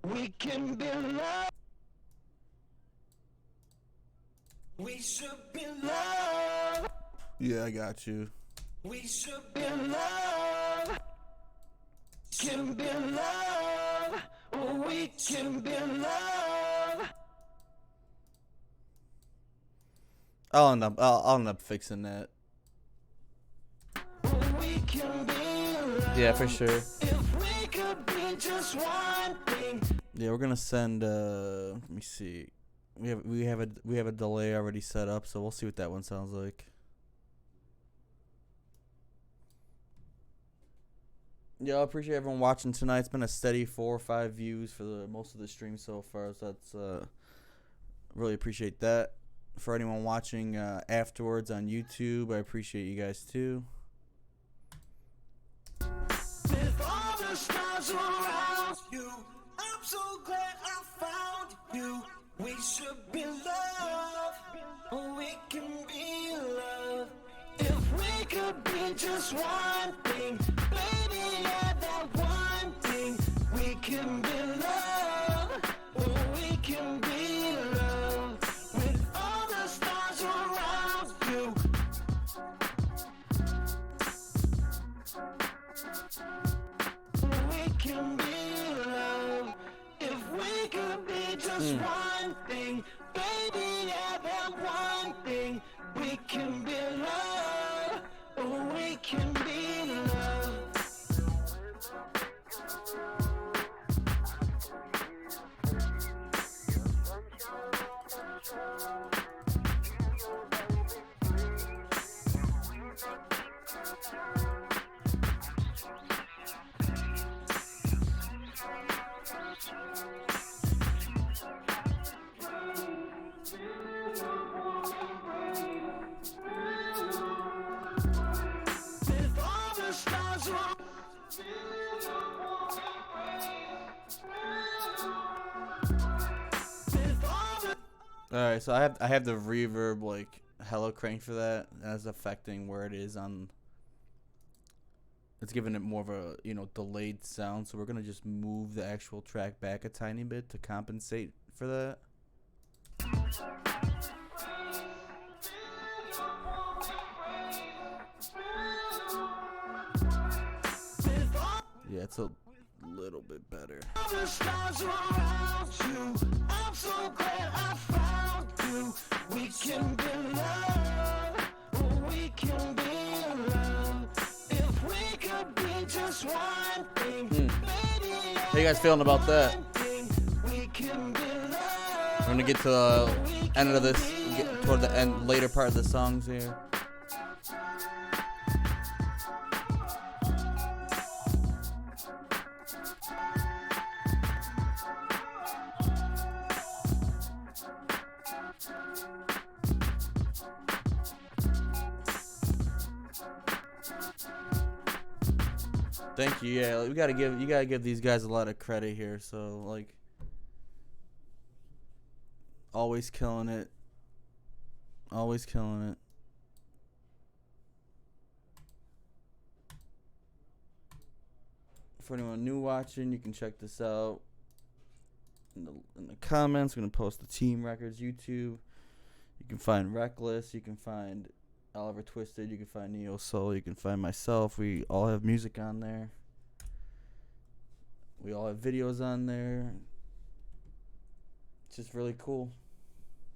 Speaker 3: We can be loved. We should be loved.
Speaker 2: Yeah, I got you.
Speaker 3: We should be loved. Can be loved. We can be loved.
Speaker 2: I'll end up fixing that.
Speaker 3: We can be loved.
Speaker 2: Yeah, for sure.
Speaker 3: If we could be just one thing.
Speaker 2: Yeah, we're gonna send. Let me see. We have a delay already set up, so we'll see what that one sounds like. Yeah, I appreciate everyone watching tonight. It's been a steady 4 or 5 views for most of the stream so far, so that's really appreciate that. For anyone watching afterwards on YouTube, I appreciate you guys too.
Speaker 3: With all the stars around you, I'm so glad I found you. We should be loved. We can be loved. If we could be just one thing, baby, yeah, that one thing. We can be loved. We can be loved. With all the stars around you. We can be loved. If we could be just one thing, baby, yeah, that one thing. We can be loved. We can be loved. With all the stars around. With all the
Speaker 2: All right, so I have the reverb like hella crank for that. That's affecting where it is on. It's giving it more of a delayed sound. So we're gonna just move the actual track back a tiny bit to compensate for that. Yeah, it's a little bit better.
Speaker 3: the stars around you. I'm so glad I found you. We can be loved. We can be loved. If we could be just one thing, baby,
Speaker 2: How you guys feeling about that?
Speaker 3: one thing. We can be loved.
Speaker 2: gonna get to the end of this, get toward the end, later part of the songs here. Thank you. Yeah, you gotta give these guys a lot of credit here. So like, always killing it. Always killing it. For anyone new watching, you can check this out in the comments. I'm gonna post the Team Records YouTube. You can find Reckless. You can find Oliver Twisted. You can find Neo Soul. You can find myself. We all have music on there. We all have videos on there. It's just really cool.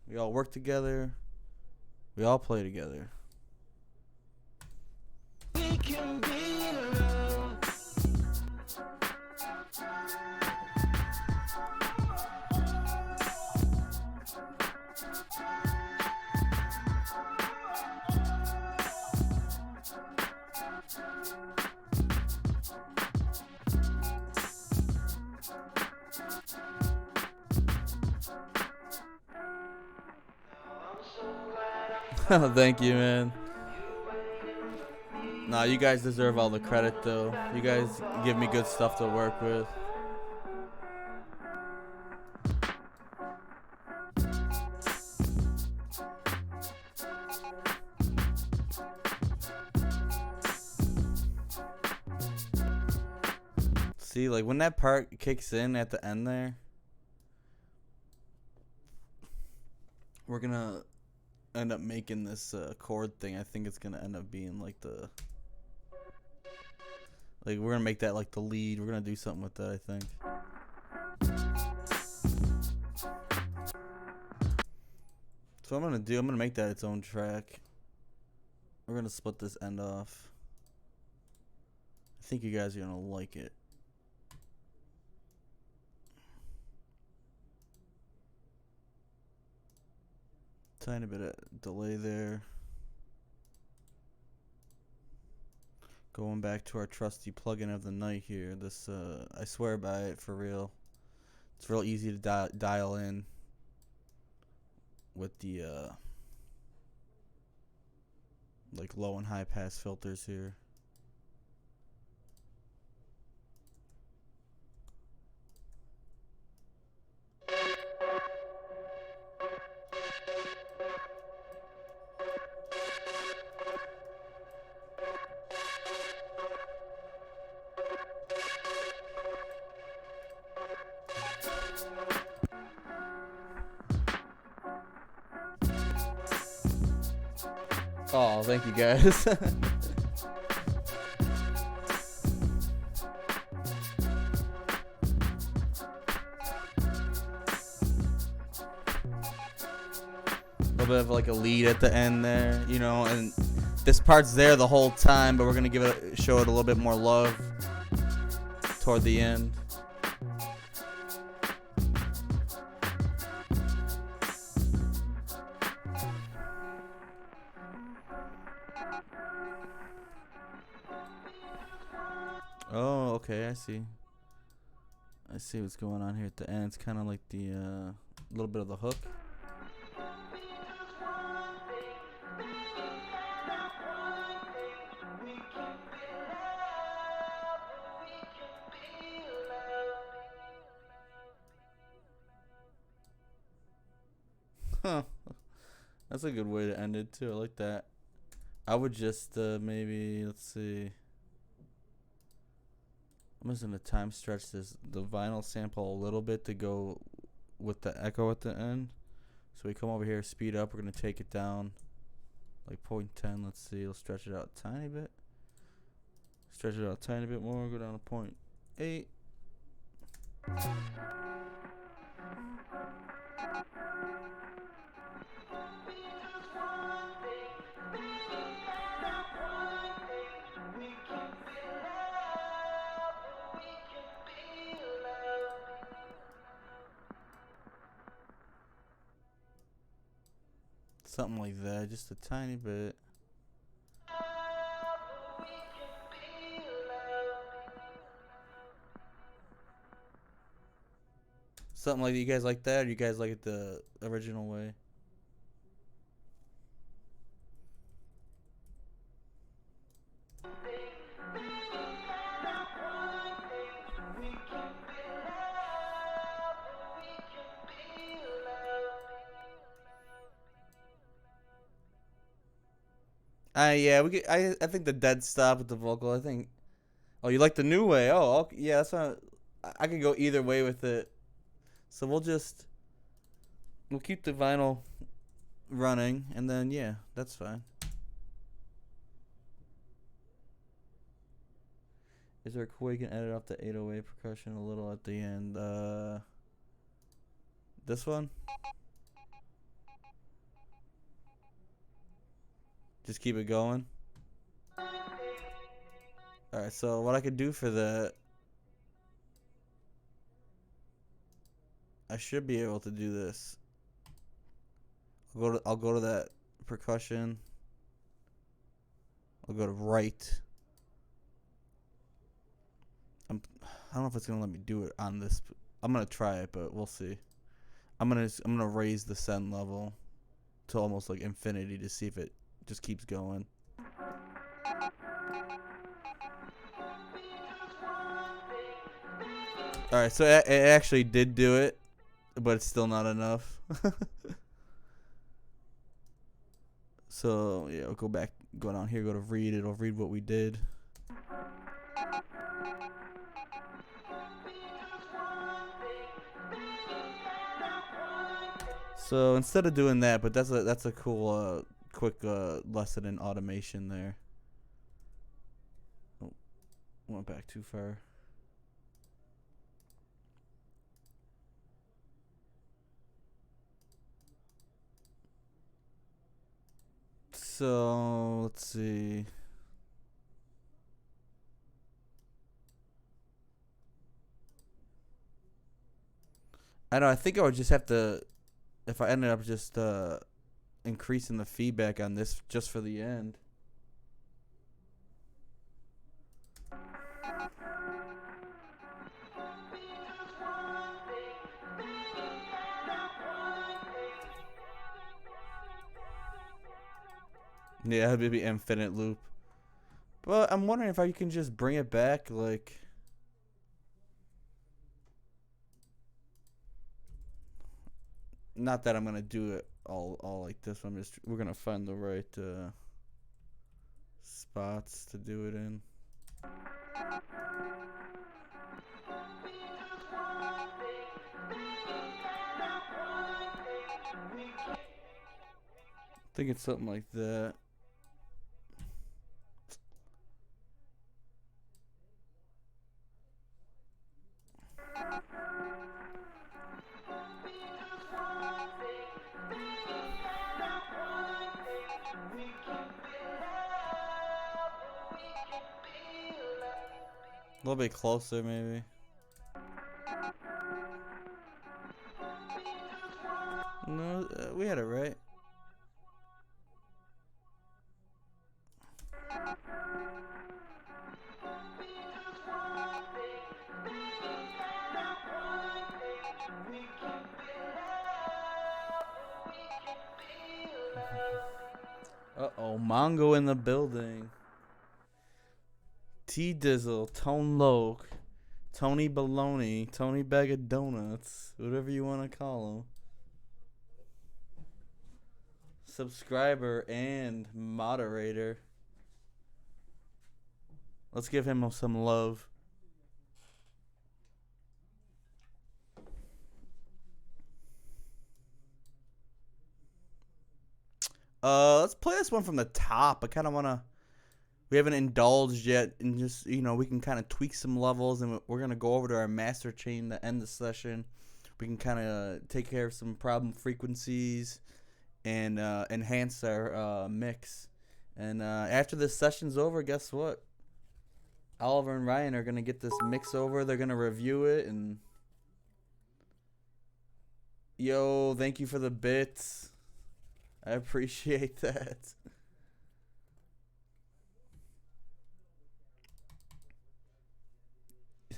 Speaker 2: We all work together. We all play together.
Speaker 3: We can be loved.
Speaker 2: Thank you, man. Nah, you guys deserve all the credit, though. You guys give me good stuff to work with. See, like when that part kicks in at the end there, we're gonna end up making this chord thing. I think it's gonna end up being like we're gonna make that like the lead. We're gonna do something with that, I think. So I'm gonna make that its own track. We're gonna split this end off. I think you guys are gonna like it. Tiny bit of delay there. Going back to our trusty plugin of the night here. This I swear by it for real. It's real easy to dial in with the like low and high pass filters here. Oh, thank you guys. A little bit of like a lead at the end there, you know, and this part's there the whole time, but we're gonna show it a little bit more love toward the end. Oh, okay, I see. I see what's going on here at the end. It's kind of like the little bit of the hook. Huh. That's a good way to end it too. I like that. I would just maybe, let's see. I'm just gonna time stretch the vinyl sample a little bit to go with the echo at the end. So we come over here, speed up. We're gonna take it down like 0.10. Let's see. Let's stretch it out a tiny bit. Stretch it out a tiny bit more. Go down to 0.8. Something like that, just a tiny bit. Something like that. You guys like that, or you guys like it the original way? Yeah, we get. I think the dead stop with the vocal. I think. Oh, you like the new way? Oh, okay. Yeah, that's not. I could go either way with it. So we'll keep the vinyl running, and then yeah, that's fine. Is there a cool way you can edit off the 808 percussion a little at the end? This one? Just keep it going. Alright, so what I could do for that, I should be able to do this. I'll go to that percussion. I'll go to right. I don't know if it's gonna let me do it on this. I'm gonna try it, but we'll see. I'm gonna raise the send level to almost like infinity to see if it just keeps going. Alright, so it actually did do it, but it's still not enough. So yeah, I'll go down here, go to read. It'll read what we did. So instead of doing that, but that's a cool quick lesson in automation there. Oh, went back too far. So let's see. I know. I think I would just have to, if I ended up just increasing the feedback on this just for the end. Yeah, it'd be infinite loop. But I'm wondering if I can just bring it back, like. Not that I'm gonna do it all like this. We're gonna find the right spots to do it in. I think it's something like that. A little bit closer, maybe. No, we had it right. Uh-oh, Mongo in the building. T-Dizzle, Tone Loke, Tony Baloney, Tony Bag of Donuts, whatever you want to call him. Subscriber and moderator. Let's give him some love. Let's play this one from the top. I kind of want to. We haven't indulged yet, and just we can kind of tweak some levels, and we're gonna go over to our master chain to end the session. We can kind of take care of some problem frequencies, and enhance our mix. And after this session's over, guess what? Oliver and Ryan are gonna get this mix over. They're gonna review it, and yo, thank you for the bits. I appreciate that.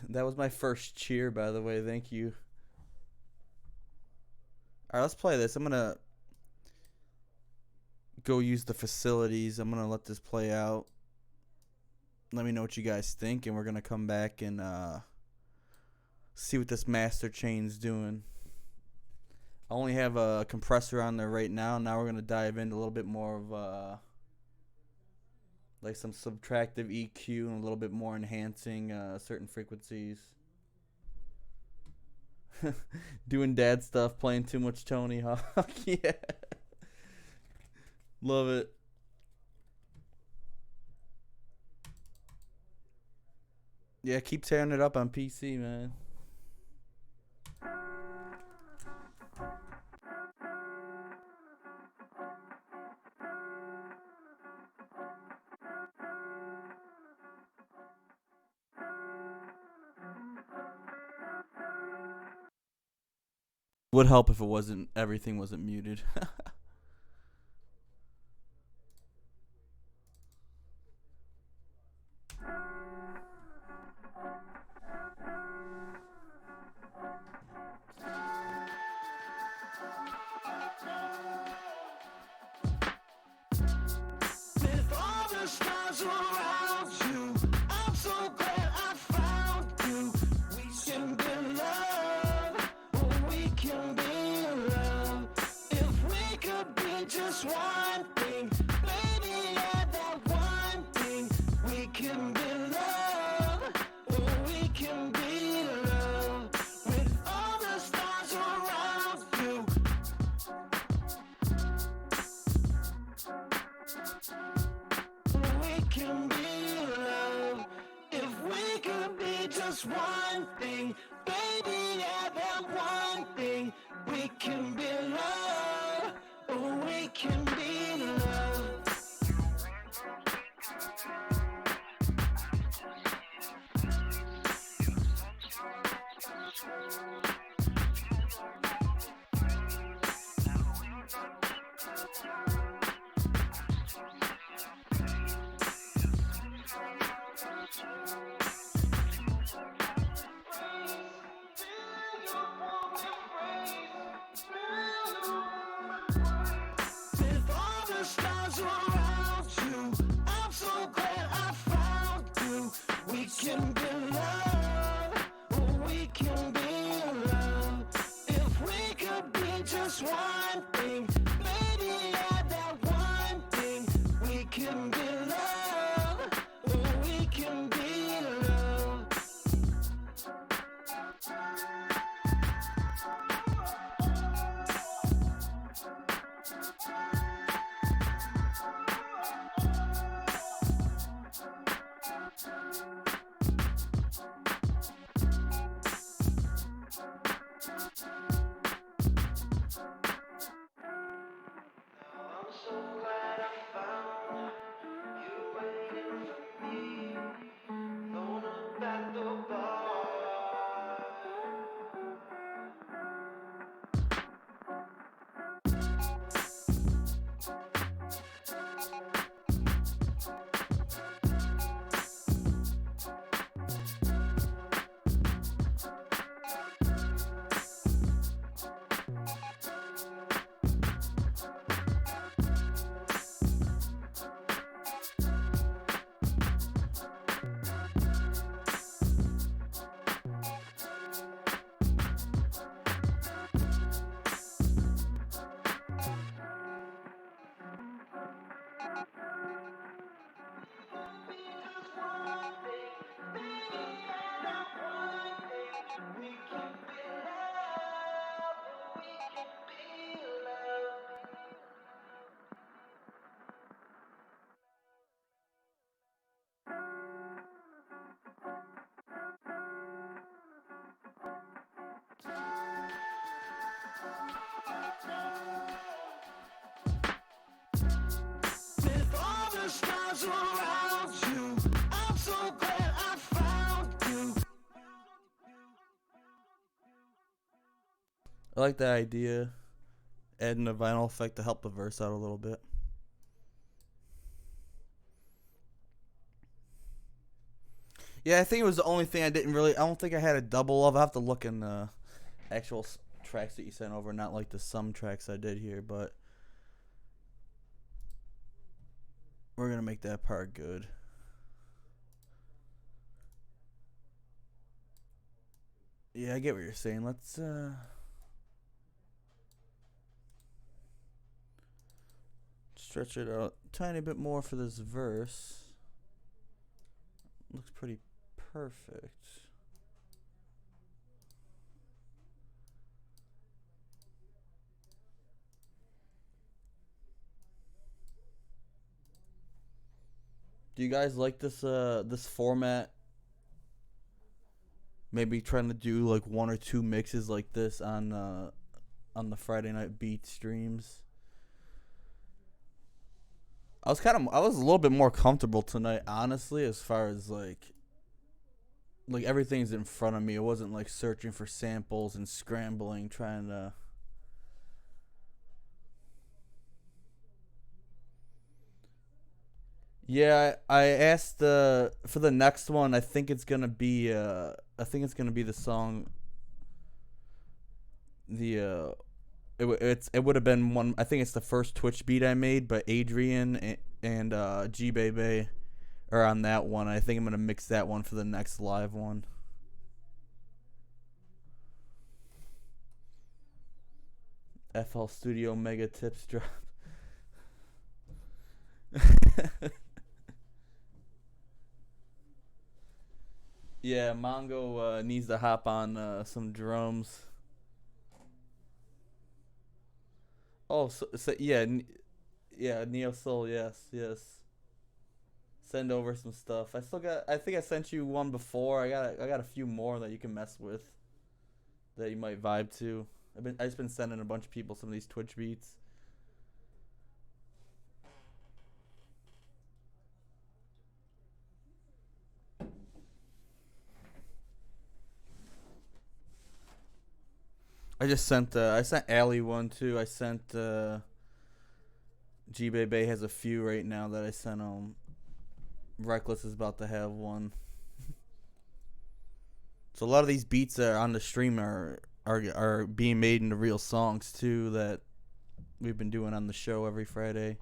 Speaker 2: That was my first cheer, by the way. Thank you. All right, let's play this. I'm going to go use the facilities. I'm going to let this play out. Let me know what you guys think, and we're going to come back and see what this master chain's doing. I only have a compressor on there right now. Now we're going to dive into a little bit more of like some subtractive EQ and a little bit more enhancing certain frequencies. Doing dad stuff, playing too much Tony Hawk. Yeah. Love it. Yeah, keep tearing it up on PC, man. Would help if everything wasn't muted.
Speaker 3: With all the stars around you, I'm so glad I found you. We can be love, we can be love. If we could be just one thing, baby, yeah, that one thing. We can be love, we can be love. With all the stars around you. We can be love if we could be just one thing, baby. Yeah, that one thing. We can be love. We can be love. With all the stars around you, I'm so glad I found you. We can be love, we can be love. If we could be just one thing, baby, yeah, that one thing. We can be love, we can be love. I'm so glad I found you waiting for me, thrown up at the bar. With all the stars around you, I'm so glad I found you.
Speaker 2: I like the idea. adding a vinyl effect to help the verse out a little bit. Yeah, I think it was the only thing I don't think I had a double of. I have to look in the actual tracks that you sent over, not like the some tracks I did here, but we're going to make that part good. Yeah, I get what you're saying. Let's stretch it out a tiny bit more for this verse. Looks pretty perfect. Do you guys like this this format? Maybe trying to do like 1 or 2 mixes like this on the Friday Night Beat streams. I was a little bit more comfortable tonight, honestly, as far as like everything's in front of me. It wasn't like searching for samples and scrambling, trying to. Yeah, I asked for the next one. I think it's gonna be the song. It would have been one. I think it's the first Twitch beat I made, but Adrian and G Bebe are on that one. I think I'm gonna mix that one for the next live one. FL Studio Mega Tips drop. Yeah, Mongo needs to hop on some drums. Oh, so yeah, Neo Soul, yes. Send over some stuff. I think I sent you one before. I got a few more that you can mess with, that you might vibe to. I just been sending a bunch of people some of these Twitch beats. I sent Ali one too. I sent G Bebe has a few right now that I sent him. Reckless is about to have one. So a lot of these beats that are on the stream are being made into real songs too that we've been doing on the show every Friday.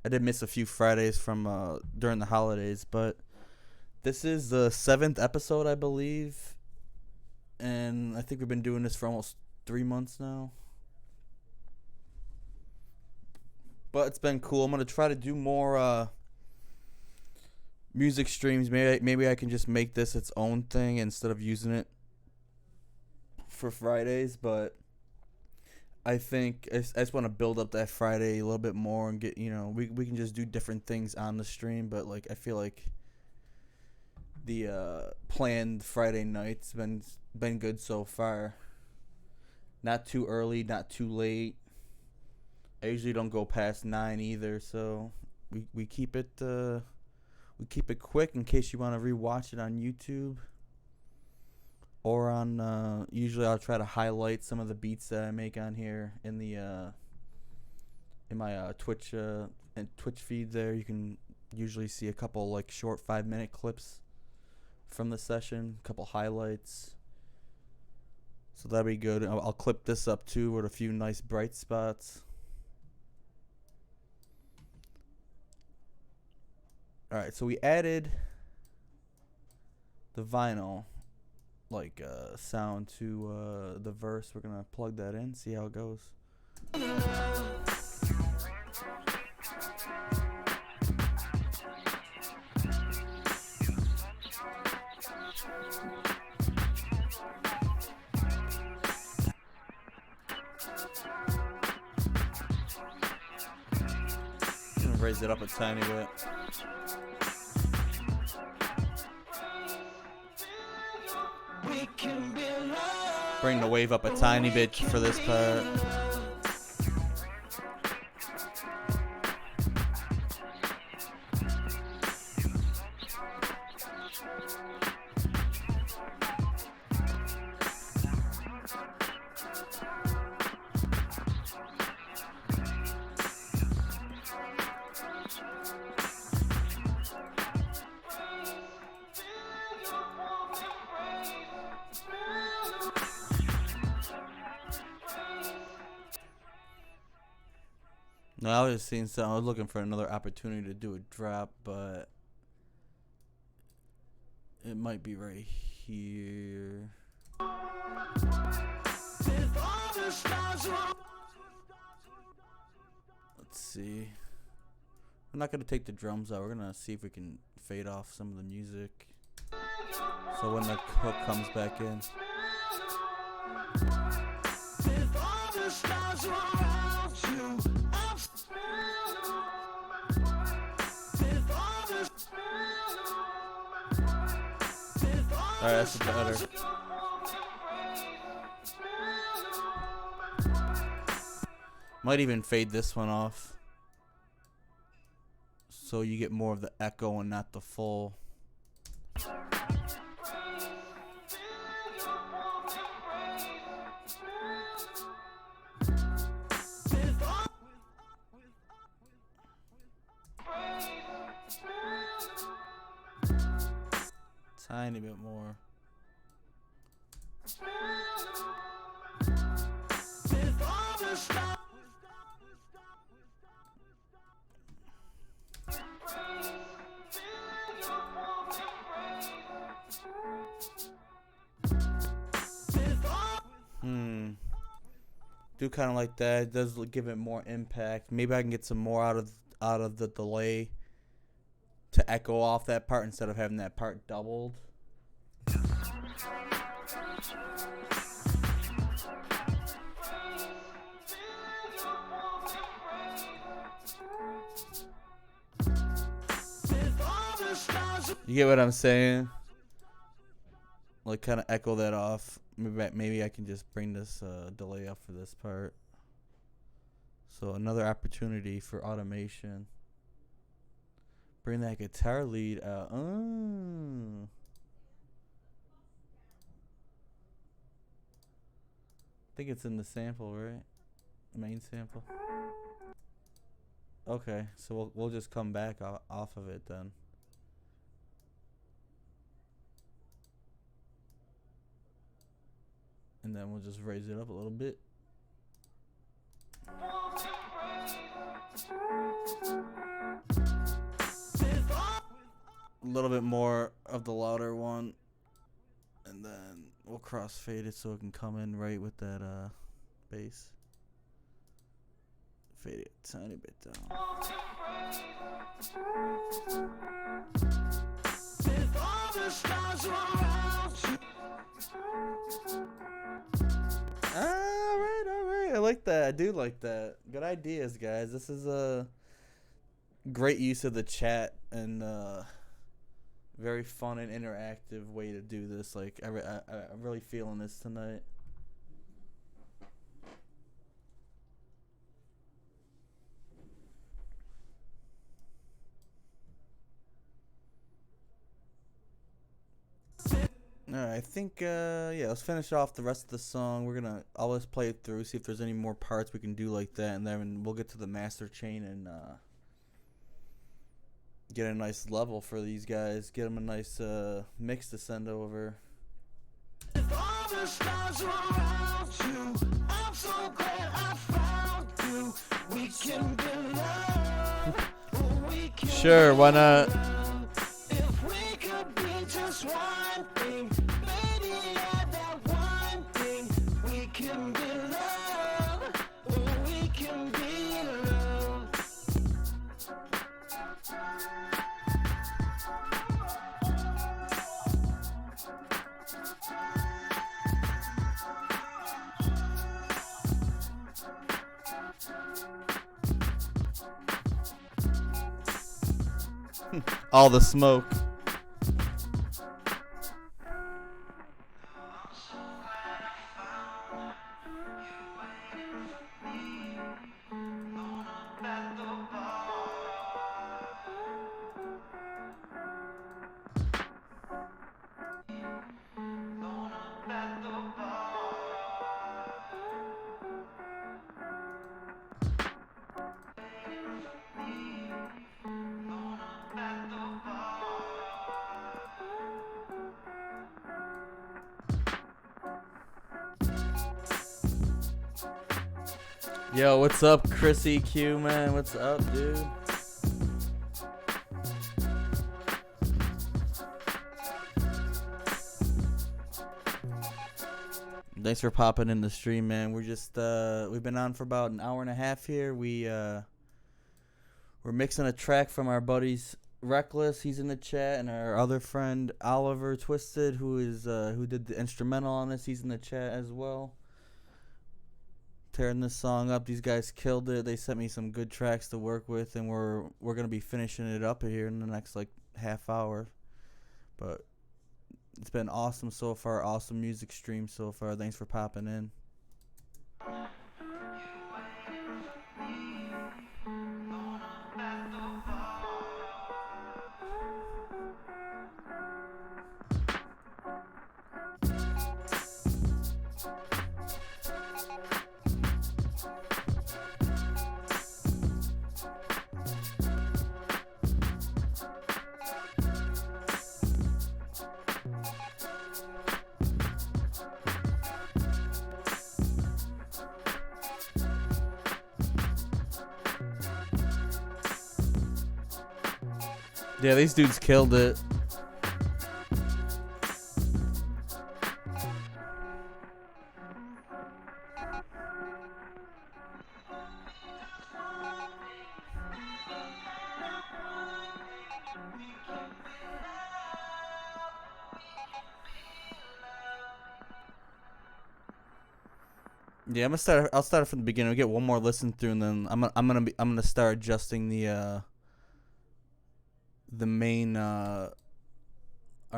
Speaker 2: I did miss a few Fridays from during the holidays, but this is the 7th episode, I believe, and I think we've been doing this for almost 3 months now. But it's been cool. I'm gonna try to do more music streams. Maybe I can just make this its own thing instead of using it for Fridays. But I think I just want to build up that Friday a little bit more and get, we can just do different things on the stream. But like I feel like the planned Friday night's been good so far. Not too early, not too late. I usually don't go past 9 either, so we keep it quick in case you want to rewatch it on YouTube or on. Usually I'll try to highlight some of the beats that I make on here in my Twitch feed. There you can usually see a couple like short 5-minute clips from the session, a couple highlights. So that'll be good. I'll clip this up too with a few nice bright spots. Alright, so we added the vinyl sound to the verse. We're gonna plug that in, see how it goes. Raise it up a tiny bit. Bring the wave up a tiny bit for this part. No, I was just seeing something. I was looking for another opportunity to do a drop, but it might be right here. Let's see. I'm not gonna take the drums out. We're gonna see if we can fade off some of the music, so when the hook comes back in. Alright, that's better. Might even fade this one off, so you get more of the echo and not the full. Tiny bit more. Do kind of like that. It does give it more impact. Maybe I can get some more out of the delay to echo off that part instead of having that part doubled. You get what I'm saying? Like, kind of echo that off. Maybe I can just bring this delay up for this part. So another opportunity for automation. Bring that guitar lead out. Oh. I think it's in the sample, right? The main sample. Okay, so we'll just come back off of it then. And then we'll just raise it up a little bit. A little bit more of the louder one. And then we'll crossfade it so it can come in right with that bass. Fade it a tiny bit down. Alright. I like that. I do like that. Good ideas, guys. This is a great use of the chat and very fun and interactive way to do this. Like, I'm really feeling this tonight. Alright, I think, yeah, let's finish off the rest of the song. We're gonna always play it through, see if there's any more parts we can do like that, and then we'll get to the master chain and get a nice level for these guys. Get them a nice mix to send over. If all the stars were around you, I'm so glad I found you. We can be loved. Sure, why not? If we could be just one thing, maybe add that one thing. We can be loved. We can be loved. All the smoke. Yo, what's up, Chris EQ, man? What's up, dude? Thanks for popping in the stream, man. We're just we've been on for about an hour and a half here. We're mixing a track from our buddies Reckless, he's in the chat, and our other friend Oliver Twisted, who did the instrumental on this, he's in the chat as well. Tearing this song up. These guys killed it. They sent me some good tracks to work with, and we're gonna be finishing it up here in the next like half hour. But it's been awesome so far. Awesome music stream so far. Thanks for popping in. Yeah, these dudes killed it. Yeah, I'll start from the beginning. We'll get one more listen through, and then I'm gonna start adjusting the main our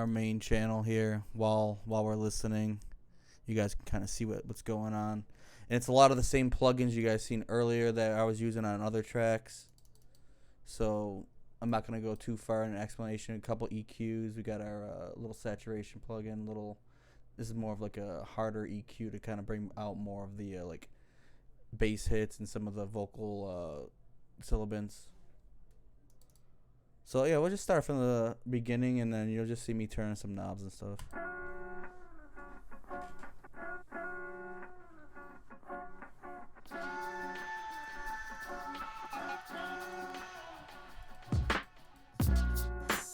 Speaker 2: main channel here while we're listening. You guys can kind of see what's going on, and it's a lot of the same plugins you guys seen earlier that I was using on other tracks. So I'm not gonna go too far in an explanation. A couple EQs. We got our little saturation plugin. This is more of like a harder EQ to kind of bring out more of the like bass hits and some of the vocal syllabants. So yeah, we'll just start from the beginning, and then you'll just see me turning some knobs and stuff.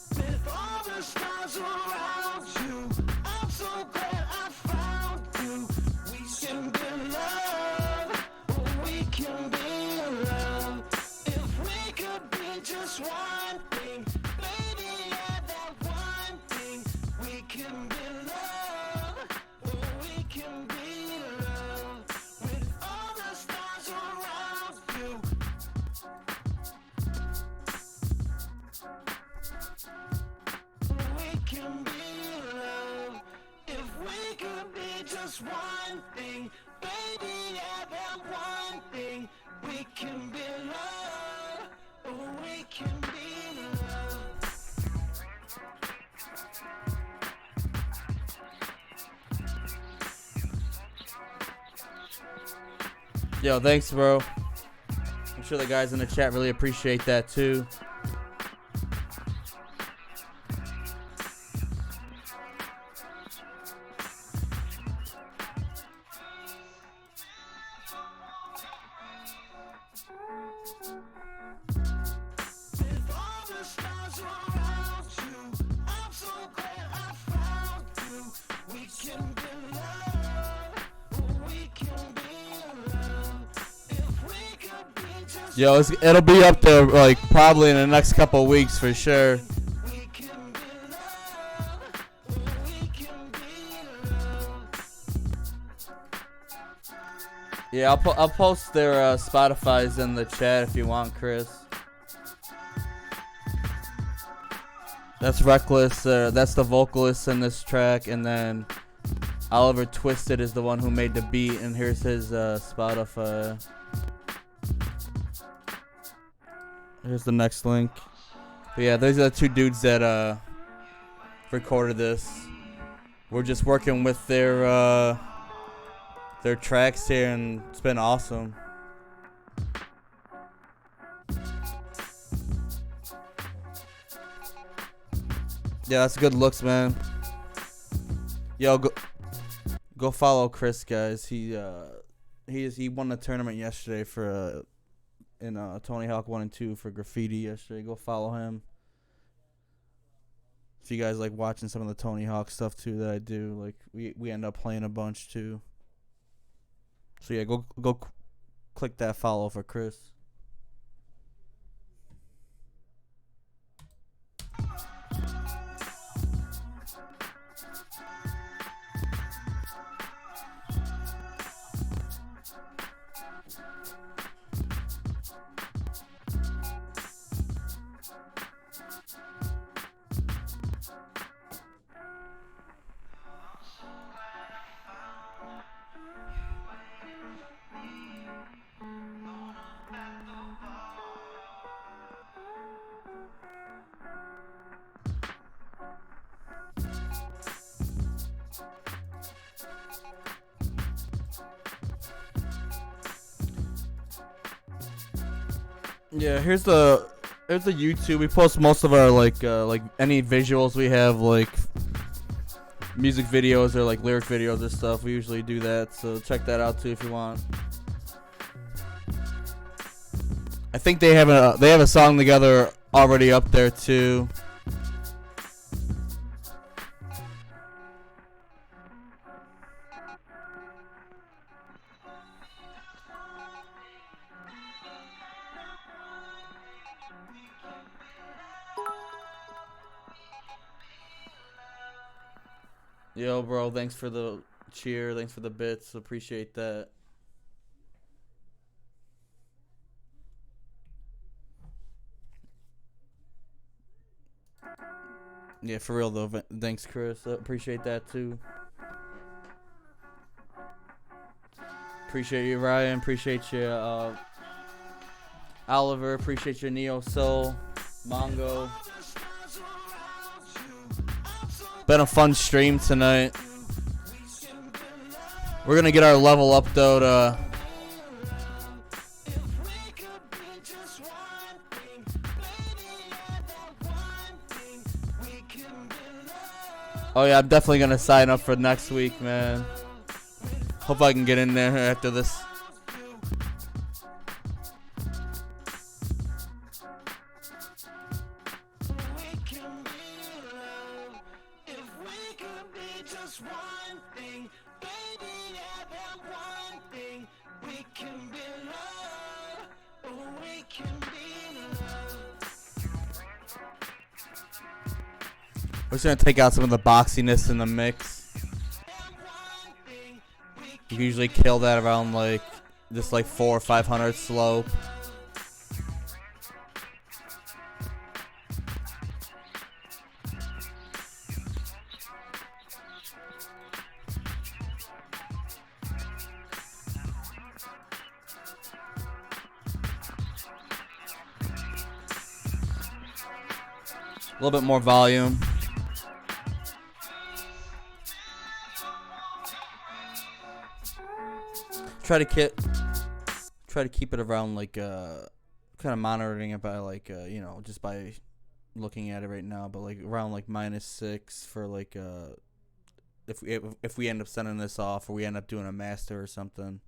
Speaker 3: With all the stars around you, I'm so glad I found you. We can be love, we can be love. If we could be just one thing, baby, yeah, that one thing. We can be love, we can be love. With all the stars around you. We can be love if we could be just one thing, baby. Yeah, that one thing. We can be love, we can be love.
Speaker 2: Yo, thanks, bro. I'm sure the guys in the chat really appreciate that too.
Speaker 3: With all the stars around you, I'm so glad I found you. We can be love, we can be love. If we could be just
Speaker 2: Yo, it'll be up there like probably in the next couple of weeks for sure.
Speaker 3: we can be love, we can be love.
Speaker 2: Yeah, I'll post their Spotify's in the chat if you want, Chris. That's Reckless. That's the vocalist in this track, and then Oliver Twisted is the one who made the beat, and here's his Spotify. Here's the next link. But yeah, those are the two dudes that recorded this. We're just working with their tracks here, and it's been awesome. Yeah, that's good looks, man. Yo, go follow Chris, guys. he won the tournament yesterday for in Tony Hawk 1 and 2 for graffiti yesterday. Go follow him. If you guys like watching some of the Tony Hawk stuff too that I do, like we end up playing a bunch too. So yeah, go click that follow for Chris. Yeah, here's the YouTube. We post most of our like any visuals we have, like music videos or like lyric videos or stuff. We usually do that, so check that out too if you want. I think they have a song together already up there too. Yo, bro, thanks for the cheer. Thanks for the bits. Appreciate that. Yeah, for real, though. Thanks, Chris. Appreciate that, too. Appreciate you, Ryan. Appreciate you, Oliver. Appreciate you, Neo Soul. Mongo. Been a fun stream tonight. We're gonna get our level up though to oh yeah, I'm definitely gonna sign up for next week, man. Hope I can get in there after this. We're just gonna take out some of the boxiness in the mix. You usually kill that around like this like 400 or 500 slope. A little bit more volume. Try to keep it around like kind of monitoring it by like you know, just by looking at it right now, but like around like -6 for like if we end up sending this off or we end up doing a master or something,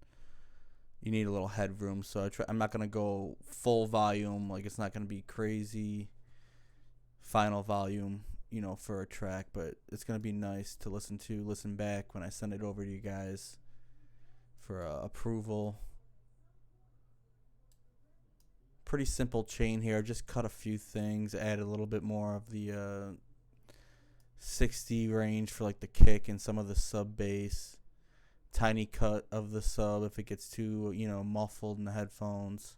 Speaker 2: you need a little headroom. So I'm not gonna go full volume, like it's not gonna be crazy final volume, you know, for a track, but it's gonna be nice to listen back when I send it over to you guys for approval. Pretty simple chain here. Just cut a few things, add a little bit more of the 60 range for like the kick and some of the sub bass. Tiny cut of the sub if it gets too, you know, muffled in the headphones.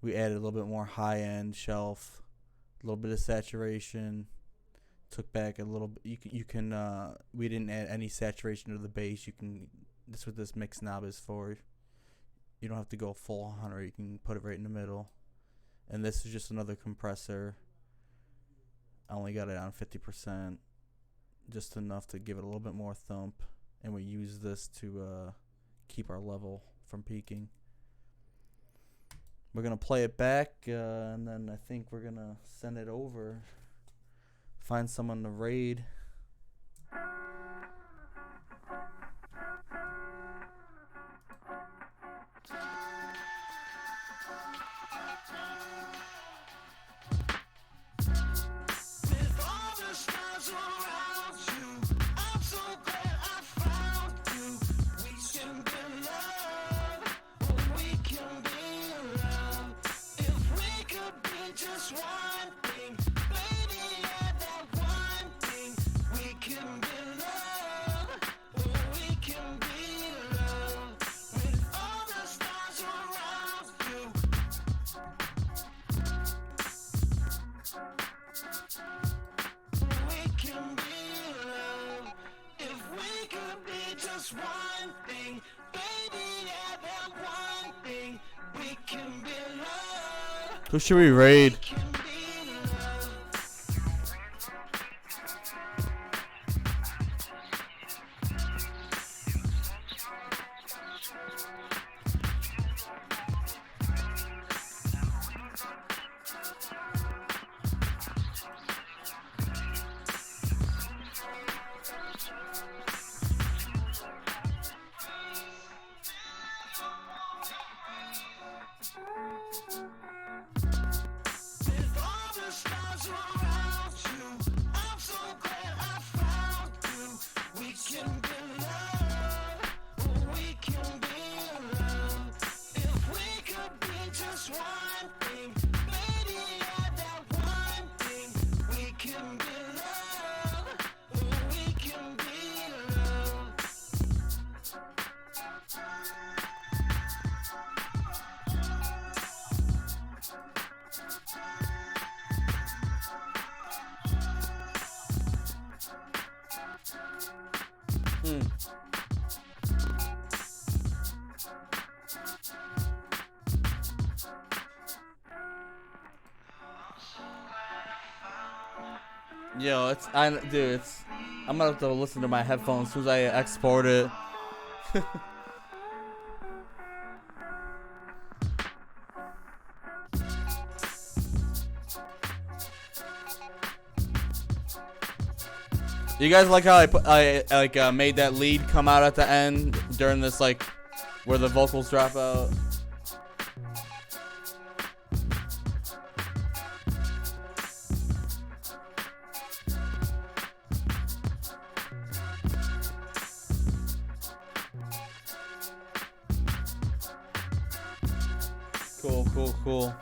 Speaker 2: We added a little bit more high end shelf, a little bit of saturation. Took back a little bit. You can we didn't add any saturation to the bass. You can. That's what this mix knob is for. You don't have to go full 100. You can put it right in the middle. And this is just another compressor. I only got it on 50%. Just enough to give it a little bit more thump. And we use this to keep our level from peaking. We're going to play it back. And then I think we're going to send it over. Find someone to raid.
Speaker 3: one thing, baby, yeah, that one thing. We can be love.
Speaker 2: Who should we raid?
Speaker 3: Can be love. With all the stars around you, I'm so glad I found you. We can be love, oh, we can be love. If we could be just one thing, baby, yeah, that one thing. We can be love, oh, we can be love.
Speaker 2: Yo, I'm gonna have to listen to my headphones as soon as I export it. You guys like how I made that lead come out at the end during this, like, where the vocals drop out? Cool.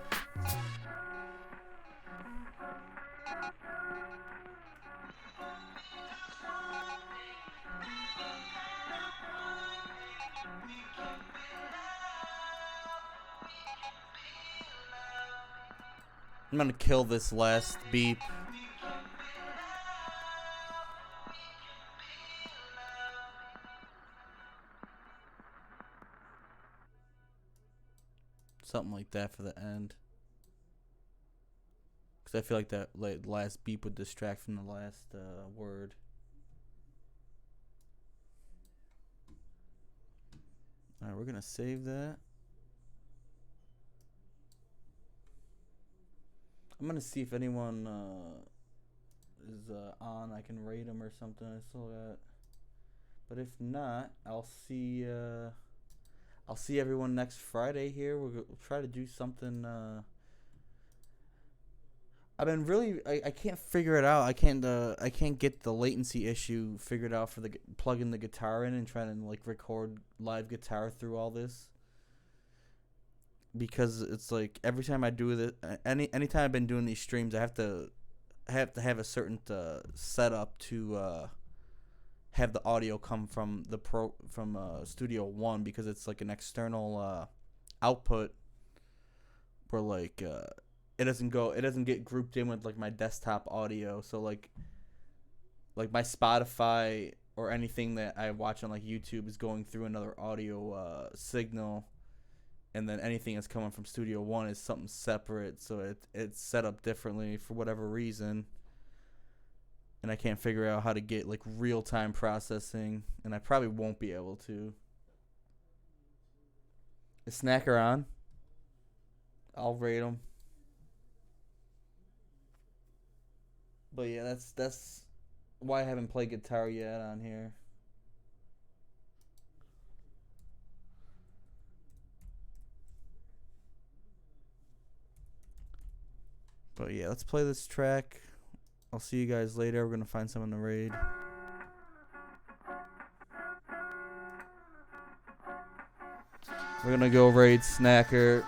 Speaker 2: I'm gonna kill this last beep. Something like that for the end. Because I feel like that last beep would distract from the last word. Alright, we're gonna save that. I'm gonna see if anyone is on. I can raid them or something. I saw that. But if not, I'll see everyone next Friday here. We'll try to do something. I've been really. I can't figure it out. I can't get the latency issue figured out for plugging the guitar in and trying to like record live guitar through all this. Because it's like every time I do this, anytime I've been doing these streams, I have to have a certain setup to have the audio come from Studio One, because it's like an external output where like it doesn't get grouped in with like my desktop audio. So like my Spotify or anything that I watch on like YouTube is going through another audio signal. And then anything that's coming from Studio One is something separate, so it's set up differently for whatever reason. And I can't figure out how to get like real-time processing, and I probably won't be able to. Is Snacker on? I'll rate him. But yeah, that's why I haven't played guitar yet on here. But yeah, let's play this track. I'll see you guys later. We're going to find someone to raid. We're going to go raid Snacker.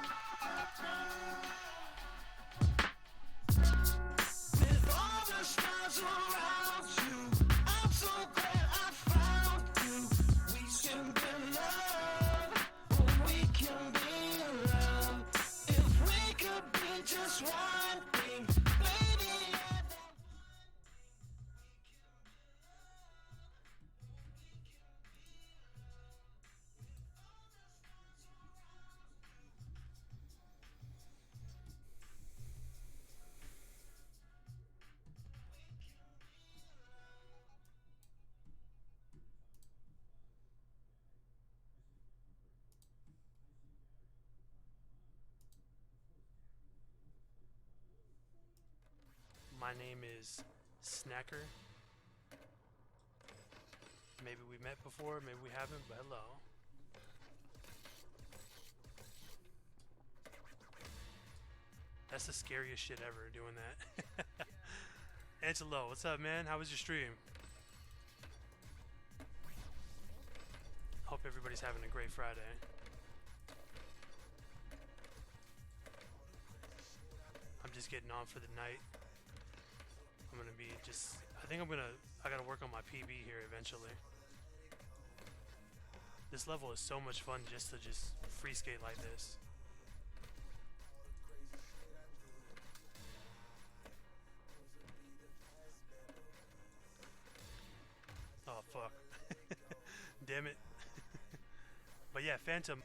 Speaker 3: With all the stars around you, I'm so glad I found you. We can be love, oh, we can be love. If we could be just one thing, baby, yeah, that one thing.
Speaker 4: My name is Snacker. Maybe we met before, maybe we haven't, but hello. That's the scariest shit ever, doing that. Angelo, what's up, man? How was your stream? Hope everybody's having a great Friday. I'm just getting on for the night. I'm gonna be just, I gotta work on my PB here eventually. This level is so much fun just to free skate like this. Oh fuck. Damn it. But yeah, Phantom.